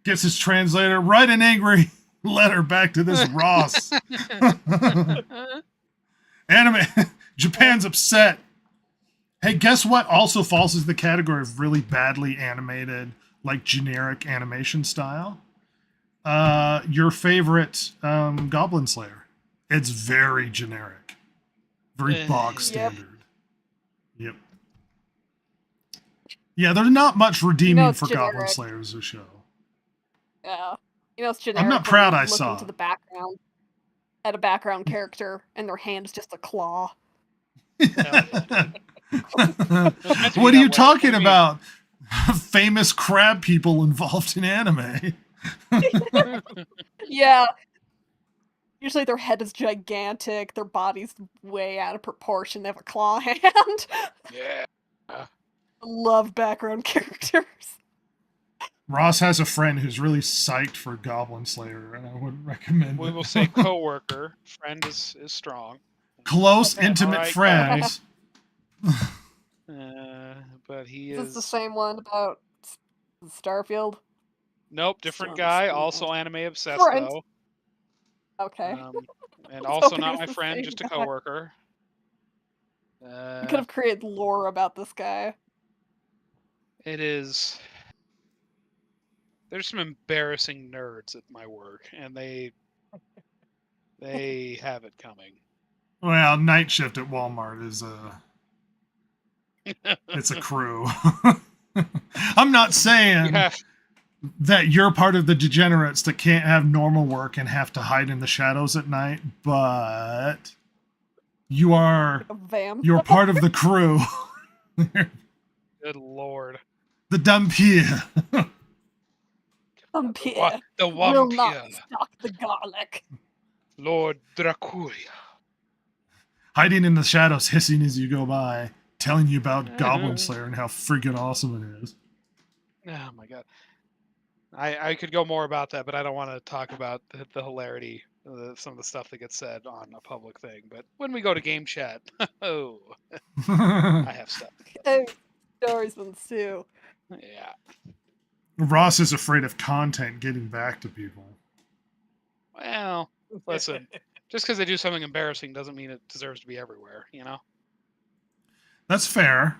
Gets his translator, write an angry letter back to this Ross. Anime. Japan's upset. Hey, guess what also falls into the category of really badly animated, like generic animation style? Your favorite Goblin Slayer. It's very generic. Very bog standard. Yep. Yeah, there's not much redeeming for generic. Goblin Slayer as a show. Yeah. It's generic. I'm not proud I looking saw to the background at a background character and their hand's just a claw. What are you talking about? Famous crab people involved in anime. Yeah. Usually their head is gigantic, their body's way out of proportion, they have a claw hand. Yeah. I love background characters. Ross has a friend who's really psyched for Goblin Slayer, and I wouldn't recommend it. We will say coworker. Friend is strong. Close, intimate friends. But he Is is... this the same one about Starfield? Nope, different guy. Also anime obsessed, Friend. though. Okay. And I was also hoping not it my was the friend, same just a guy. coworker. You could have created lore about this guy. It is... There's some embarrassing nerds at my work, and they have it coming. Well, night shift at Walmart is it's a crew. I'm not saying that you're part of the degenerates that can't have normal work and have to hide in the shadows at night, but you're part of the crew. Good lord. The Dhampir. Vampire The will Vampire. not stock the garlic. Lord Dracula. Hiding in the shadows, hissing as you go by, telling you about Goblin Slayer and how freaking awesome it is. Oh my god. I could go more about that, but I don't want to talk about the hilarity of some of the stuff that gets said on a public thing. But when we go to game chat, I have stuff. Oh, stories ensue. Yeah. Ross is afraid of content getting back to people. Well, listen, just because they do something embarrassing doesn't mean it deserves to be everywhere, you know? That's fair.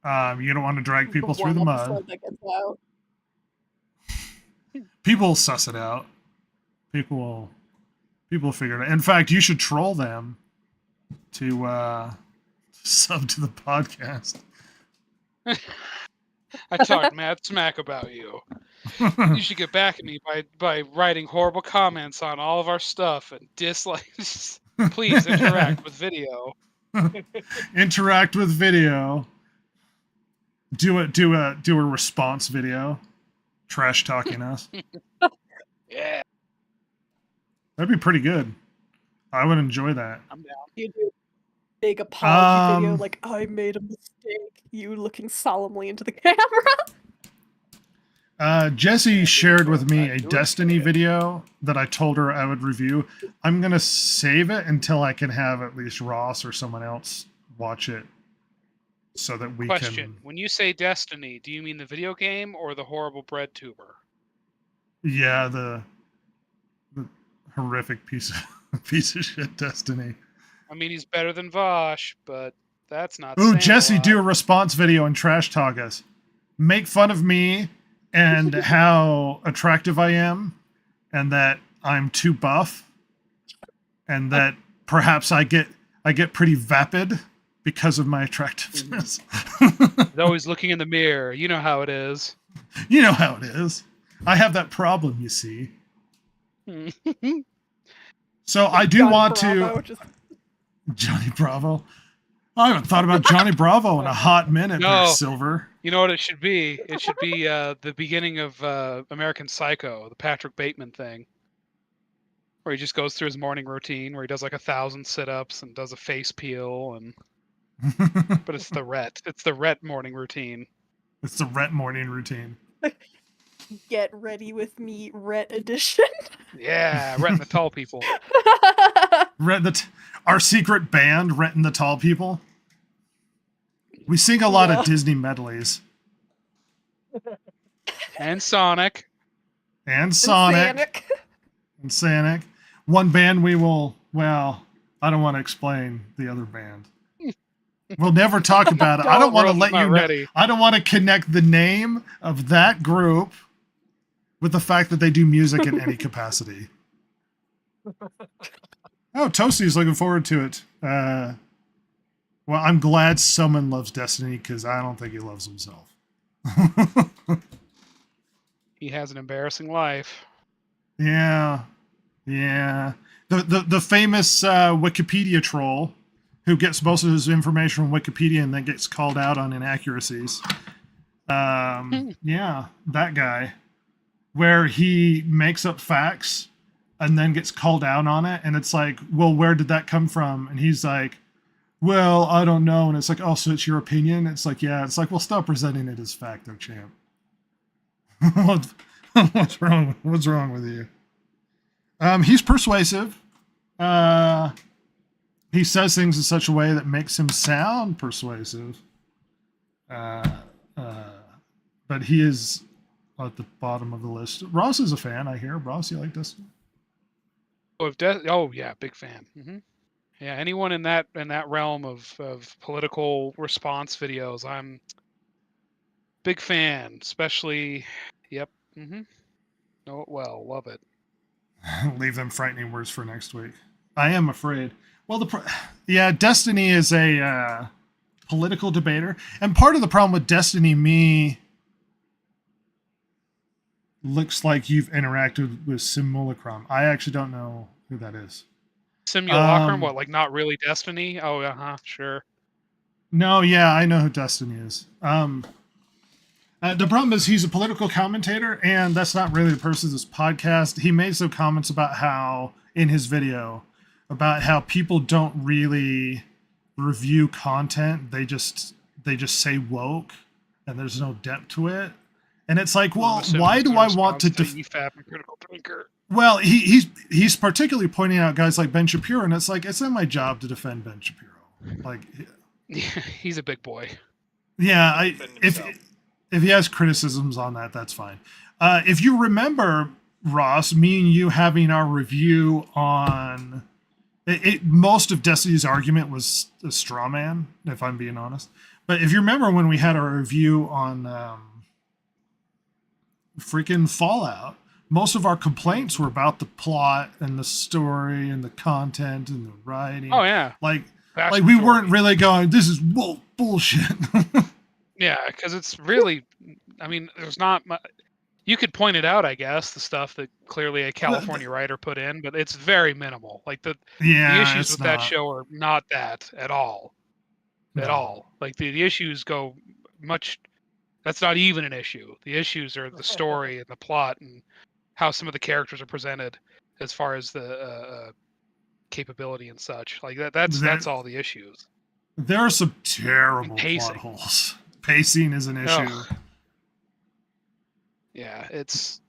You don't want to drag people through the mud. People will suss it out. People will figure it out. In fact, you should troll them to sub to the podcast. I talked mad smack about you. You should get back at me by writing horrible comments on all of our stuff and dislikes. Please interact with video. Interact with video. Do a response video. Trash talking us. Yeah. That'd be pretty good. I would enjoy that. I'm down. You do big apology video, like, I made a mistake. You looking solemnly into the camera. Jessie shared with me a Destiny video that I told her I would review. I'm going to save it until I can have at least Ross or someone else watch it so that we Question. When you say Destiny, do you mean the video game or the horrible bread tuber? Yeah, the horrific piece of shit Destiny. I mean, he's better than Vosh, but that's not Ooh, saying Jesse, a lot. do a response video and trash talk us. Make fun of me and how attractive I am, and that I'm too buff, and that perhaps I get pretty vapid because of my attractiveness. He's always looking in the mirror. You know how it is. You know how it is. I have that problem, you see. So I do want to... Johnny Bravo. I haven't thought about Johnny Bravo in a hot minute there, Silver. You know what it should be? It should be the beginning of American Psycho, the Patrick Bateman thing. Where he just goes through his morning routine, where he does like 1,000 sit-ups and does a face peel, and but it's the Rhett morning routine. It's the Rhett morning routine. Get ready with me, Rhett edition. Yeah, Rhett and the Tall People. Our secret band, Rhett and the Tall People. We sing a lot of Disney medleys. And Sonic. And Sonic. And Sonic. One band we will, well, I don't want to explain the other band. We'll never talk about it. I don't want to let you know. I don't want to connect the name of that group with the fact that they do music in any capacity. Oh, Toasty's looking forward to it. Well, I'm glad someone loves Destiny because I don't think he loves himself. He has an embarrassing life. Yeah. The famous Wikipedia troll who gets most of his information from Wikipedia and then gets called out on inaccuracies. Yeah, that guy. Where he makes up facts and then gets called out on it. And it's like, well, where did that come from? And he's like, well, I don't know. And it's like, oh, so it's your opinion? It's like, yeah. It's like, well, stop presenting it as fact, though, champ. What's wrong with you? He's persuasive. He says things in such a way that makes him sound persuasive. But he is at the bottom of the list. Ross is a fan, I hear. Ross, you like Destiny? Oh yeah, big fan. Yeah, anyone in that realm of political response videos, I'm big fan. Especially, yep. Know it well, love it. Leave them frightening words for next week. I am afraid. Well, Destiny is a political debater, and part of the problem with Destiny, me. Looks like you've interacted with Simulacrum. I actually don't know who that is. Simulacrum? What, like not really Destiny? Oh, sure. No, yeah, I know who Destiny is. The problem is he's a political commentator, and that's not really the purpose of this podcast. He made some comments about how, in his video, about how people don't really review content. They just say woke, and there's no depth to it. And it's like, well, why do I want to critical thinker? Well, he's particularly pointing out guys like Ben Shapiro, and it's like, it's not my job to defend Ben Shapiro. Like, he's a big boy. Yeah, if he has criticisms on that, that's fine. If you remember, Ross, me and you having our review on most of Destiny's argument was a straw man, if I'm being honest. But if you remember when we had our review on freaking Fallout, most of our complaints were about the plot and the story and the content and the writing. Oh yeah, like vast we weren't majority. really going, this is bullshit. Yeah, because it's really, I mean, there's not much. You could point it out, I guess, the stuff that clearly a California writer put in, but it's very minimal. Like the issues it's with that not. show are not that at all. At No. all. Like the issues go much. That's not even an issue. The issues are the story and the plot and how some of the characters are presented, as far as the capability and such. Like that's all the issues. There are some terrible plot Pacing. holes. Pacing is an issue. Ugh. Yeah, that's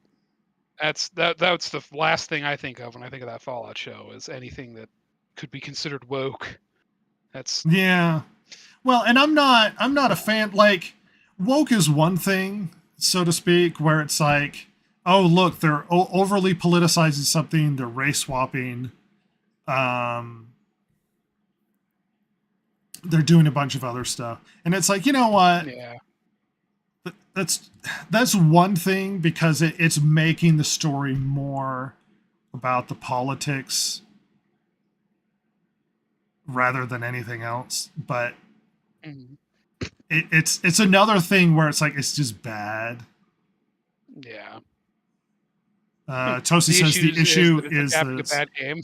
the last thing I think of when I think of that Fallout show, is anything that could be considered woke. That's Yeah. Well, and I'm not a fan. Like, woke is one thing, so to speak, where it's like, oh, look, they're overly politicizing something, they're race swapping, they're doing a bunch of other stuff, and it's like, you know what? Yeah. That's one thing, because it's making the story more about the politics rather than anything else. But it's another thing where it's like, it's just bad. Yeah. Tosi says the issue is a bad game.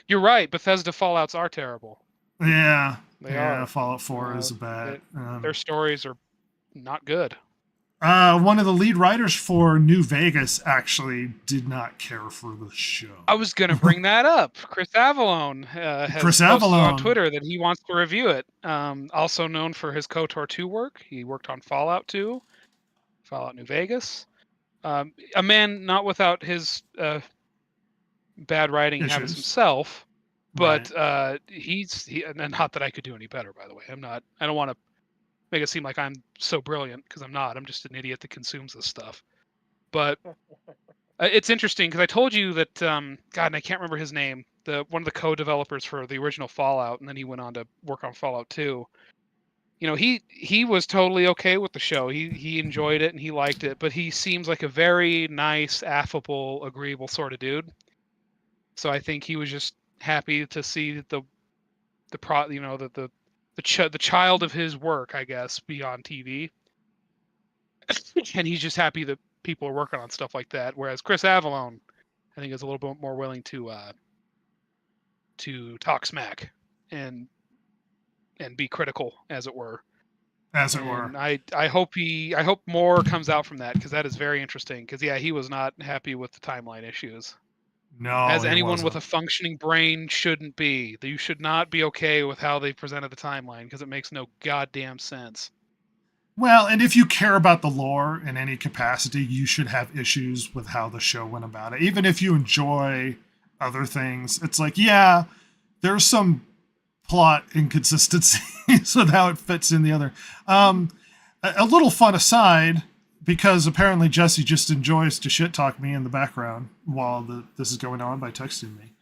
You're right. Bethesda Fallouts are terrible. Yeah, They are. Fallout 4 is bad. Their stories are not good. One of the lead writers for New Vegas actually did not care for the show. I was going to bring that up. Chris Avallone has posted on Twitter that he wants to review it. Also known for his KOTOR 2 work. He worked on Fallout 2, Fallout New Vegas. A man not without his bad writing habits himself, but he's and not that I could do any better, by the way. I don't want to make it seem like I'm so brilliant, because I'm not. I'm just an idiot that consumes this stuff. But it's interesting, because I told you that God, and I can't remember his name, one of the co-developers for the original Fallout, and then he went on to work on Fallout 2. You know, he was totally okay with the show. He enjoyed it and he liked it, but he seems like a very nice, affable, agreeable sort of dude. So I think he was just happy to see the child of his work, I guess, be on TV. And he's just happy that people are working on stuff like that. Whereas Chris Avallone, I think, is a little bit more willing to talk smack and be critical, as it were. As it were. I hope more comes out from that, because that is very interesting. Because he was not happy with the timeline issues. No, as anyone with a functioning brain shouldn't be. You should not be okay with how they presented the timeline, because it makes no goddamn sense. Well, and if you care about the lore in any capacity, you should have issues with how the show went about it. Even if you enjoy other things, it's like, yeah, there's some plot inconsistencies with how it fits in the other. A little fun aside, because apparently Jesse just enjoys to shit talk me in the background while this is going on by texting me.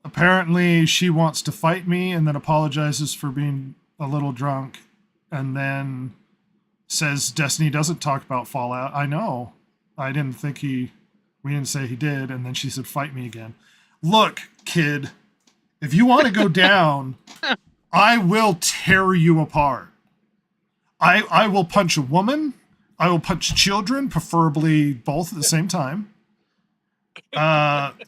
Apparently she wants to fight me and then apologizes for being a little drunk, and then says Destiny doesn't talk about Fallout. I know. I didn't think we didn't say he did. And then she said, fight me again. Look, kid, if you want to go down, I will tear you apart. I will punch a woman. I will punch children, preferably both at the same time.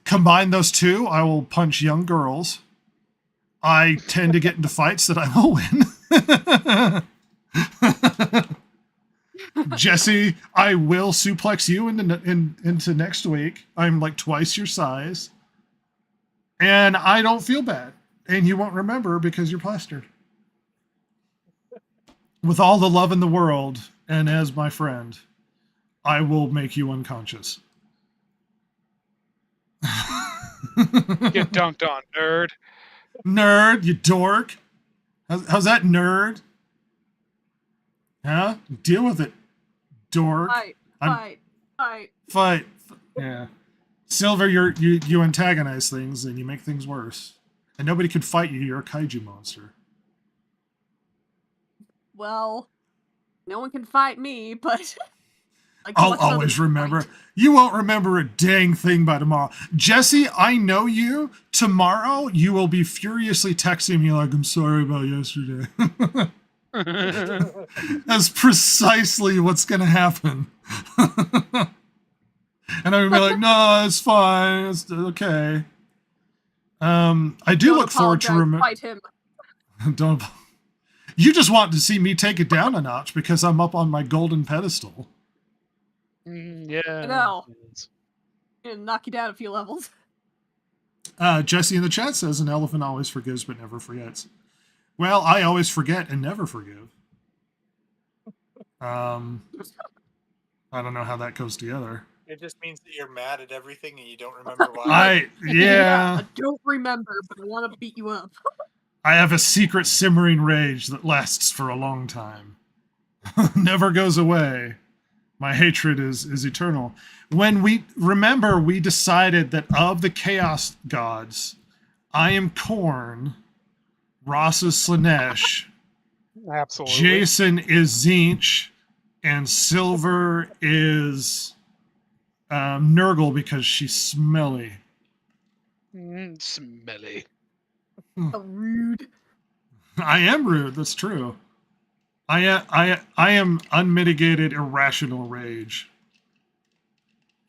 Combine those two, I will punch young girls. I tend to get into fights that I will win. Jesse, I will suplex you into next week. I'm like twice your size. And I don't feel bad. And you won't remember because you're plastered. With all the love in the world, and as my friend, I will make you unconscious. Get dunked on, nerd. Nerd, you dork. How's that, nerd? Huh? Deal with it, dork. Fight. Yeah. Silver, you antagonize things and you make things worse. And nobody could fight you. You're a kaiju monster. Well, no one can fight me, but Like, I'll what's another always remember. fight? You won't remember a dang thing by tomorrow. Jesse, I know you. Tomorrow, you will be furiously texting me like, I'm sorry about yesterday. That's precisely what's going to happen. And I'm going to be like, no, it's fine. It's okay. I do Don't look forward to apologize, fight him. Don't. You just want to see me take it down a notch because I'm up on my golden pedestal. Yeah. I know. Gonna knock you down a few levels. Jesse in the chat says an elephant always forgives but never forgets. Well, I always forget and never forgive. I don't know how that goes together. It just means that you're mad at everything and you don't remember why. Yeah. I don't remember, but I want to beat you up. I have a secret simmering rage that lasts for a long time. Never goes away. My hatred is eternal. When we decided that of the Chaos Gods, I am Korn, Ross is Slanesh, Absolutely. Jason is Zinch, and Silver is Nurgle because she's smelly. Smelly. So rude. I am rude. That's true. I am unmitigated irrational rage.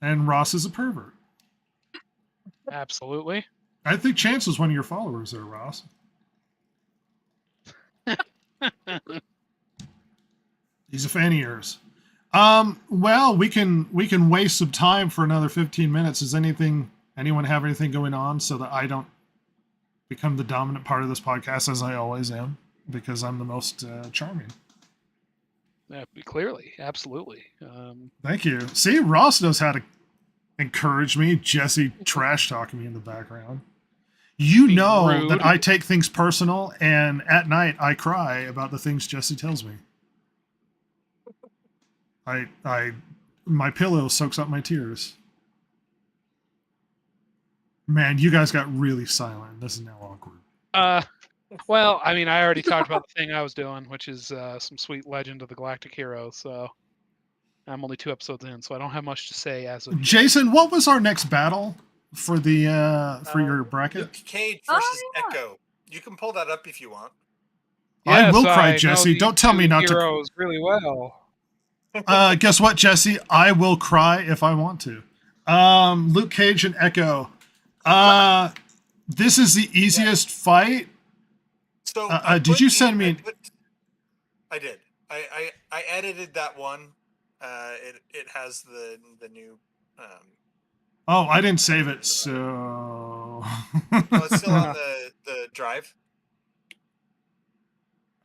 And Ross is a pervert. Absolutely. I think Chance was one of your followers there, Ross. He's a fan of yours. Well, we can waste some time for another 15 minutes. Does anyone have anything going on so that I don't become the dominant part of this podcast as I always am, because I'm the most charming. Clearly, absolutely. Thank you. See, Ross knows how to encourage me. Jesse trash talking me in the background. You know rude. that I take things personal, and at night I cry about the things Jesse tells me. My pillow soaks up my tears. Man, you guys got really silent. This is now awkward. Well, I mean, I already talked about the thing I was doing, which is some sweet Legend of the Galactic Hero. So I'm only 2 episodes in, so I don't have much to say as of. Jason, what was our next battle for the for your bracket? Luke Cage versus Echo. You can pull that up if you want. I will Yes, cry, know Jesse. these Don't tell me two not to. heroes really well. Guess what, Jesse? I will cry if I want to. Luke Cage and Echo. This is the easiest fight. So did you send me? I did. I edited that one. It has the new. Oh, I didn't save it, so. Oh, it's still on the drive.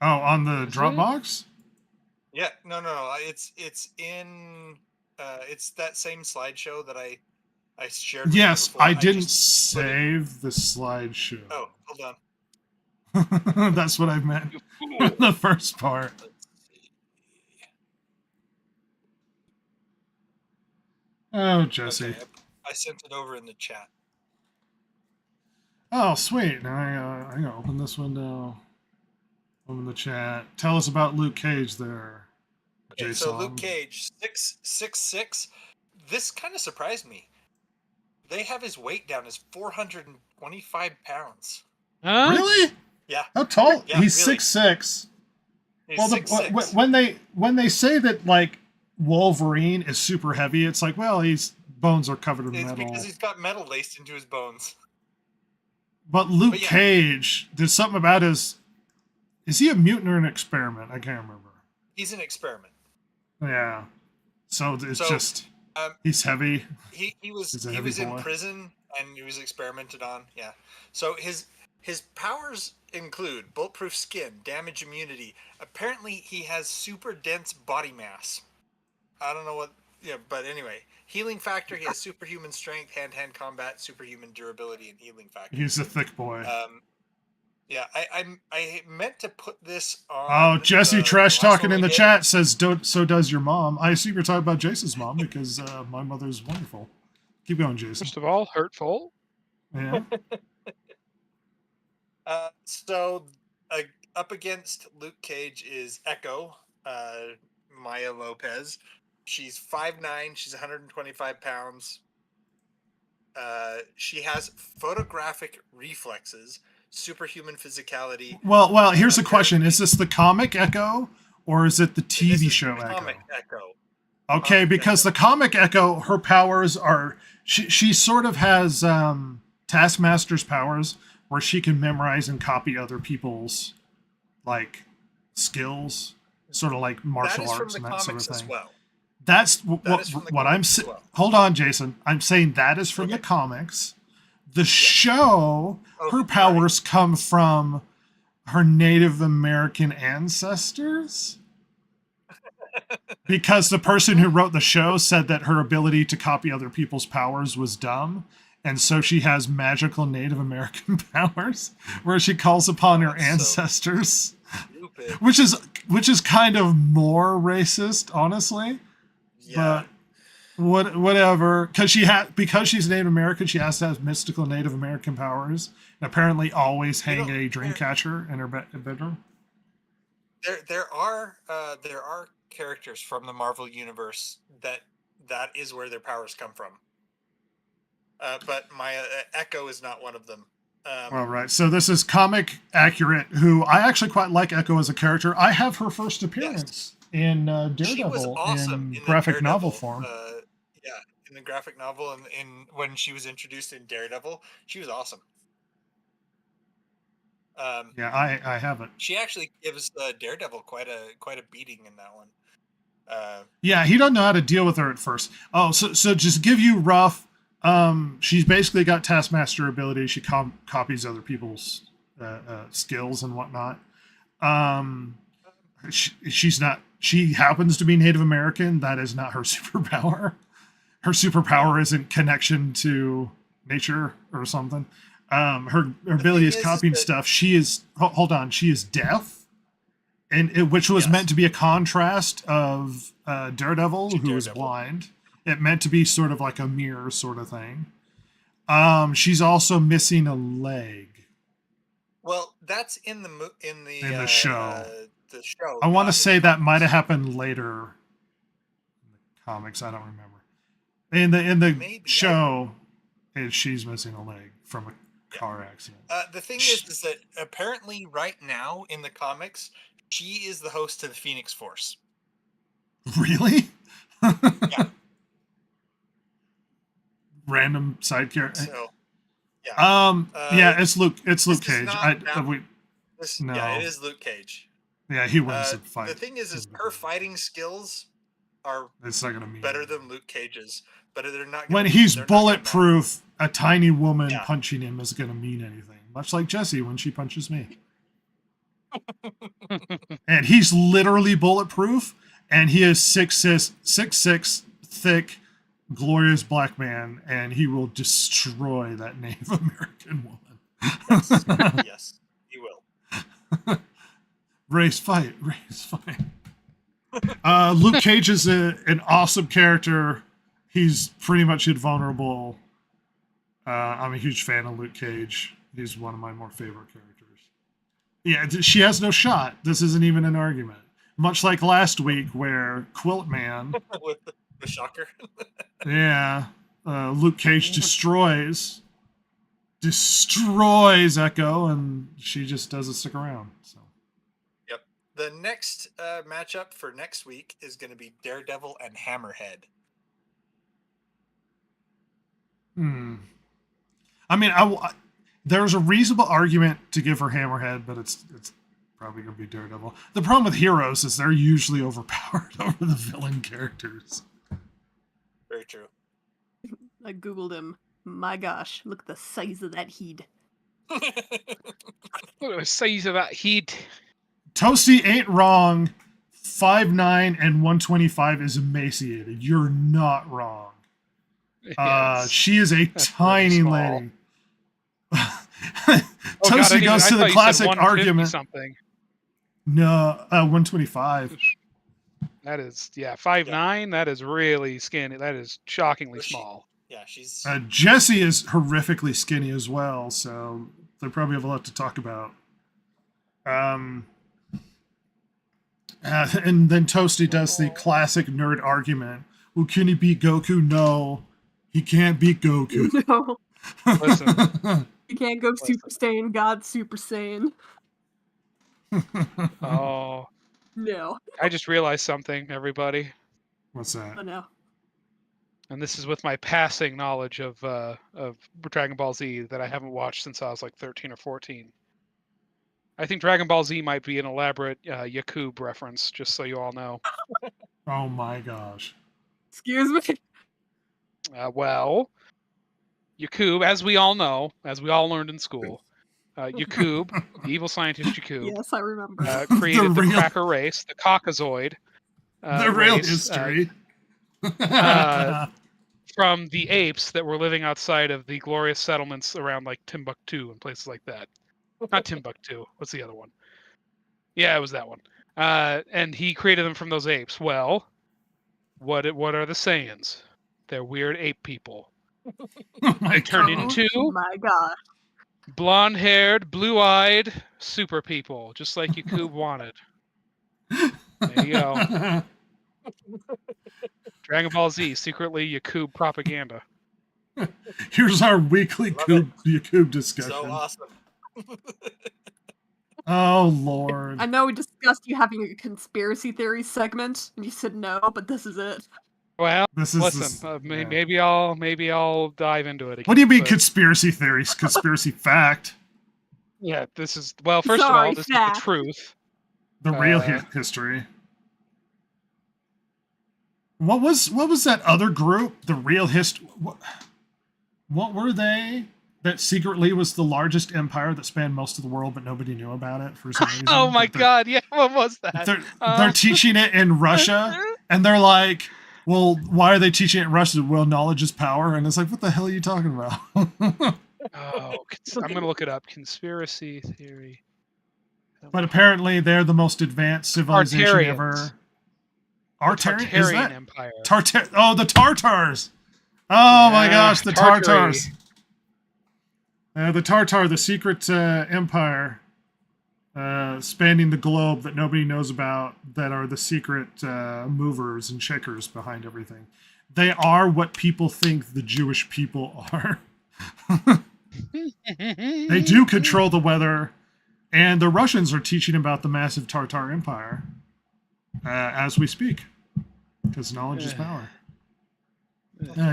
Oh, on the Dropbox? Yeah, no. It's in. It's that same slideshow that I shared. With Yes, you before. I didn't save the slideshow. Oh, hold on. That's what I meant. The first part. Oh, Jesse. Okay, I sent it over in the chat. Oh, sweet. Now I gotta open this window. Open the chat. Tell us about Luke Cage there. Okay, Jason. so Luke Cage, 6'6". This kind of surprised me. They have his weight down as 425 pounds. Huh? Really? Yeah. How tall? Yeah, He's really. 6'6". He's Well, 6'6". when they say that like Wolverine is super heavy, it's like, well, his bones are covered in It's metal. because he's got metal laced into his bones. But Luke But yeah. Cage, there's something about his. Is he a mutant or an experiment? I can't remember. He's an experiment. Yeah. So it's So, just he's heavy. He was He's a he heavy was in boy. prison and he was experimented on. Yeah. So his powers include bulletproof skin, damage immunity. Apparently, he has super dense body mass. I don't know what. Yeah, but anyway, healing factor. He has superhuman strength, hand-to-hand combat, superhuman durability, and healing factor. He's a thick boy. Yeah, I meant to put this on. Oh, Jesse the trash last talking one in we the did. chat says, so does your mom. I assume you're talking about Jason's mom because my mother's wonderful. Keep going, Jason. First of all, hurtful. Yeah. So up against Luke Cage is Echo, Maya Lopez. She's 5'9". She's 125 pounds. She has photographic reflexes, superhuman physicality. Well, here's the question: is this the comic Echo, or is it the TV show Echo? Comic Echo. Okay, because the comic Echo, her powers are she sort of has Taskmaster's powers, where she can memorize and copy other people's like skills, sort of like martial arts and that sort of thing. As well. That's what I'm saying. Well. Hold on, Jason. I'm saying that is from the comics. The show, her powers come from her Native American ancestors. Because the person who wrote the show said that her ability to copy other people's powers was dumb. And so she has magical Native American powers where she calls upon her ancestors. So which is kind of more racist, honestly. Yeah. But whatever. Because she's Native American, she has to have mystical Native American powers. And apparently always hang a dream catcher in her bedroom. There are characters from the Marvel universe that is where their powers come from. But my Echo is not one of them. All right. So this is Comic Accurate, who I actually quite like Echo as a character. I have her first appearance in Daredevil in graphic novel form. In the graphic novel and when she was introduced in Daredevil, she was awesome. I haven't. She actually gives Daredevil quite a beating in that one. Yeah, he doesn't know how to deal with her at first. Oh, so just give you rough. She's basically got Taskmaster ability. She copies other people's skills and whatnot. She's not. She happens to be Native American. That is not her superpower. Her superpower isn't connection to nature or something. Her ability is copying stuff. She is hold on. She is deaf, and which was meant to be a contrast of Daredevil, who is blind. It meant to be sort of like a mirror sort of thing. She's also missing a leg. Well, that's in the show. The show. I want to say that might have happened later in the comics. I don't remember. In the show, she's missing a leg from a car accident. The thing is that apparently right now in the comics, she is the host to the Phoenix Force. Really? Yeah. Random side character. So, yeah. It's Luke Cage. No. Yeah, it is Luke Cage. Yeah, he wins the fight. The thing is her fighting skills are it's not gonna mean better than Luke Cage's, but they're not. When he's bulletproof, a tiny woman punching him is going to mean anything. Much like Jessie when she punches me. And he's literally bulletproof, and he is 6'6", thick, glorious black man, and he will destroy that Native American woman. Yes, he will. Race fight. Luke Cage is an awesome character. He's pretty much invulnerable. I'm a huge fan of Luke Cage. He's one of my more favorite characters. Yeah, she has no shot. This isn't even an argument. Much like last week where Quilt Man... With the shocker. Yeah. Luke Cage destroys Echo, and she just doesn't stick around. So. Yep. The next matchup for next week is going to be Daredevil and Hammerhead. I mean, there's a reasonable argument to give her Hammerhead, but it's probably going to be Daredevil. The problem with heroes is they're usually overpowered over the villain characters. Very true. I googled him. My gosh, look at the size of that head. Look at the size of that head. Toasty ain't wrong. 5'9" and 125 is emaciated. You're not wrong. She is a tiny lady. Toasty goes to the classic argument. Something. No, 125. That is 5'9". That is really skinny. That is shockingly small. She's. Jessie is horrifically skinny as well, so they probably have a lot to talk about. And then Toasty does the classic nerd argument. Well, can he beat Goku? No, he can't beat Goku. No. Listen. You can't go Super Saiyan God Super Saiyan. Oh. No. I just realized something, everybody. What's that? Oh no. And this is with my passing knowledge of Dragon Ball Z that I haven't watched since I was like 13 or 14. I think Dragon Ball Z might be an elaborate Yakub reference, just so you all know. Oh my gosh. Excuse me. Well, Yakub, as we all know, as we all learned in school, Yakub, the evil scientist Yakub, Yes, I remember. created the Cracker Race, the Caucasoid. The real race, history. From the apes that were living outside of the glorious settlements around like Timbuktu and places like that. Not Timbuktu. What's the other one? Yeah, it was that one. And he created them from those apes. Well, what are the Saiyans? They're weird ape people. They turned into my God. blonde-haired, blue-eyed super people, just like Yakub wanted. There you go. Dragon Ball Z, secretly Yakub propaganda. Here's our weekly Yakub discussion. So awesome. Oh, Lord. I know we discussed you having a conspiracy theory segment, and you said no, but this is it. Well, This is listen, maybe I'll dive into it again. What do you mean but- conspiracy theories? Conspiracy fact. Yeah, this is first of Sorry, all, this fact. is the truth. The real history. What was that other group? The real history. What were they? That secretly was the largest empire that spanned most of the world, but nobody knew about it for some reason. Oh my God! Yeah, what was that? They're teaching it in Russia, and they're like, "Well, why are they teaching it in Russia? Well, knowledge is power." And it's like, what the hell are you talking about? Oh, I'm gonna look it up. Conspiracy theory. But apparently, they're the most advanced civilization Tartarians. ever. The Tartarian? Is Tartarian that Empire. Oh, the Tartars! Oh my Yeah, gosh, the Tartary. Tartars! The Tartar, the secret empire spanning the globe that nobody knows about, that are the secret movers and shakers behind everything. They are what people think the Jewish people are. They do control the weather, and the Russians are teaching about the massive Tartar Empire as we speak, because knowledge is power.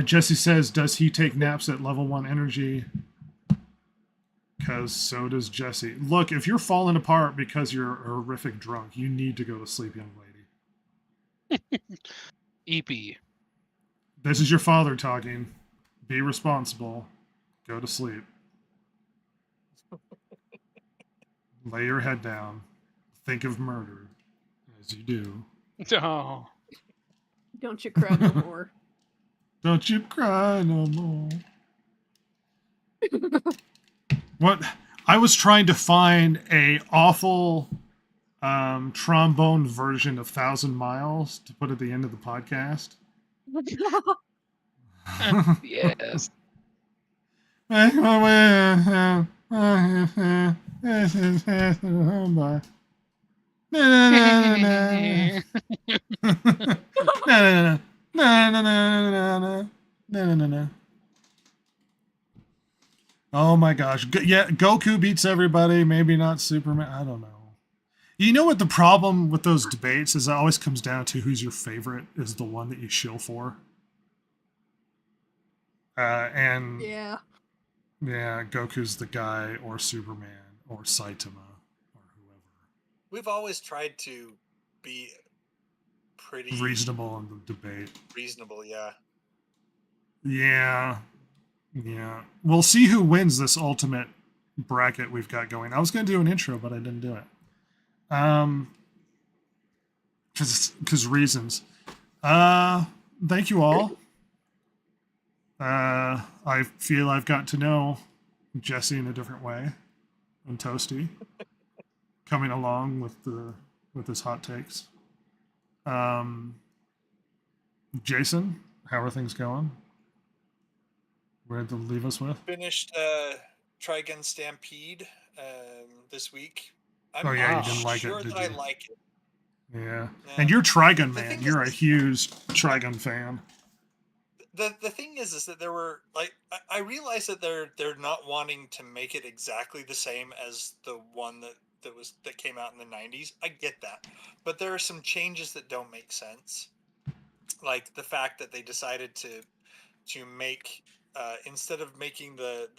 Jesse says, does he take naps at level 1 energy? Because so does Jesse. Look, if you're falling apart because you're a horrific drunk, you need to go to sleep, young lady. EP. This is your father talking. Be responsible. Go to sleep. Lay your head down. Think of murder, as you do. Oh. Don't you cry no more. Don't you cry no more. What? I was trying to find a awful trombone version of 1,000 Miles to put at the end of the podcast. Yes. Make my way. Oh my gosh. Yeah, Goku beats everybody, maybe not Superman. I don't know. You know what the problem with those debates is? It always comes down to who's your favorite is the one that you shill for. And Yeah. yeah, Goku's the guy, or Superman, or Saitama, or whoever. We've always tried to be pretty Reasonable in the debate. reasonable, yeah. Yeah. Yeah. We'll see who wins this ultimate bracket we've got going. I was going to do an intro, but I didn't do it. Because reasons. Thank you all. I feel I've got to know Jesse in a different way, and Toasty coming along with his hot takes. Jason, how are things going? Where to leave us with? Finished Trigun Stampede this week. I'm Oh, yeah, you not didn't like it, sure did that I you? like it. Yeah. And you're Trigun Man. You're a huge Trigun fan. The thing is that there were like I realize that they're not wanting to make it exactly the same as the one that came out in the 90s. I get that. But there are some changes that don't make sense. Like the fact that they decided to make instead of making the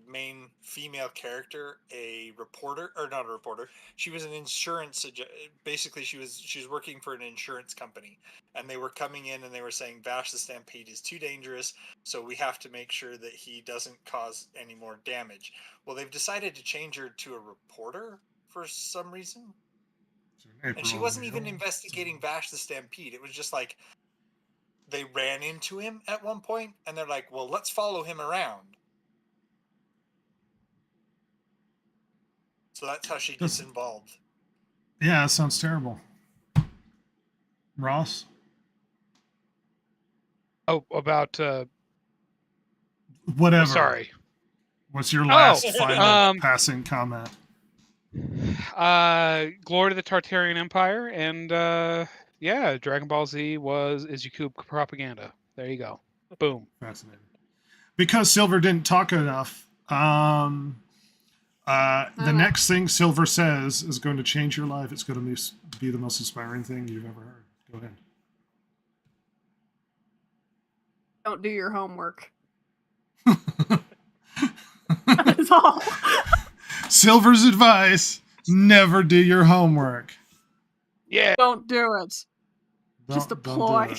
main female character a reporter, or not a reporter, she was an insurance. Basically, she was working for an insurance company, and they were coming in and they were saying Vash the Stampede is too dangerous, so we have to make sure that he doesn't cause any more damage. Well, they've decided to change her to a reporter for some reason, and she wasn't even investigating Vash the Stampede. It was just like, they ran into him at one point, and they're like, well, let's follow him around. So that's how she gets involved. Yeah, that sounds terrible. Ross? Oh, about... Whatever. Sorry. What's your last final passing comment? Glory to the Tartarian Empire, and... yeah, Dragon Ball Z is Yakub propaganda. There you go. Boom. Fascinating. Because Silver didn't talk enough, the next thing Silver says is going to change your life. It's going to be the most inspiring thing you've ever heard. Go ahead. Don't do your homework. That's all. Silver's advice: never do your homework. Yeah. Don't do it. Just a ploy.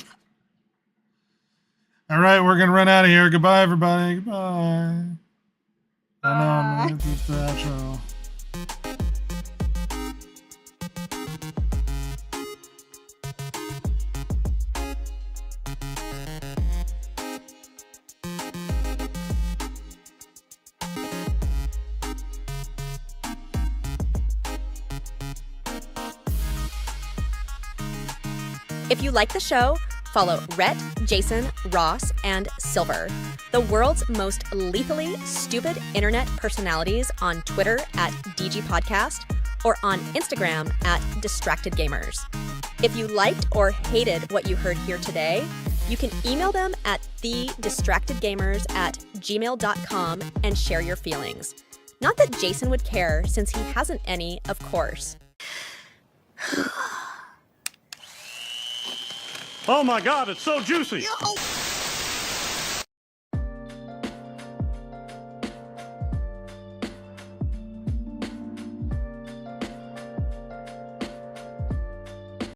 All right, we're going to run out of here. Goodbye, everybody. Goodbye. I know I'm going to get the outro. If you like the show, follow Rhett, Jason, Ross, and Silver, the world's most lethally stupid internet personalities, on Twitter at DGPodcast or on Instagram at DistractedGamers. If you liked or hated what you heard here today, you can email them at thedistractedgamers@gmail.com and share your feelings. Not that Jason would care, since he hasn't any, of course. Oh my God, it's so juicy.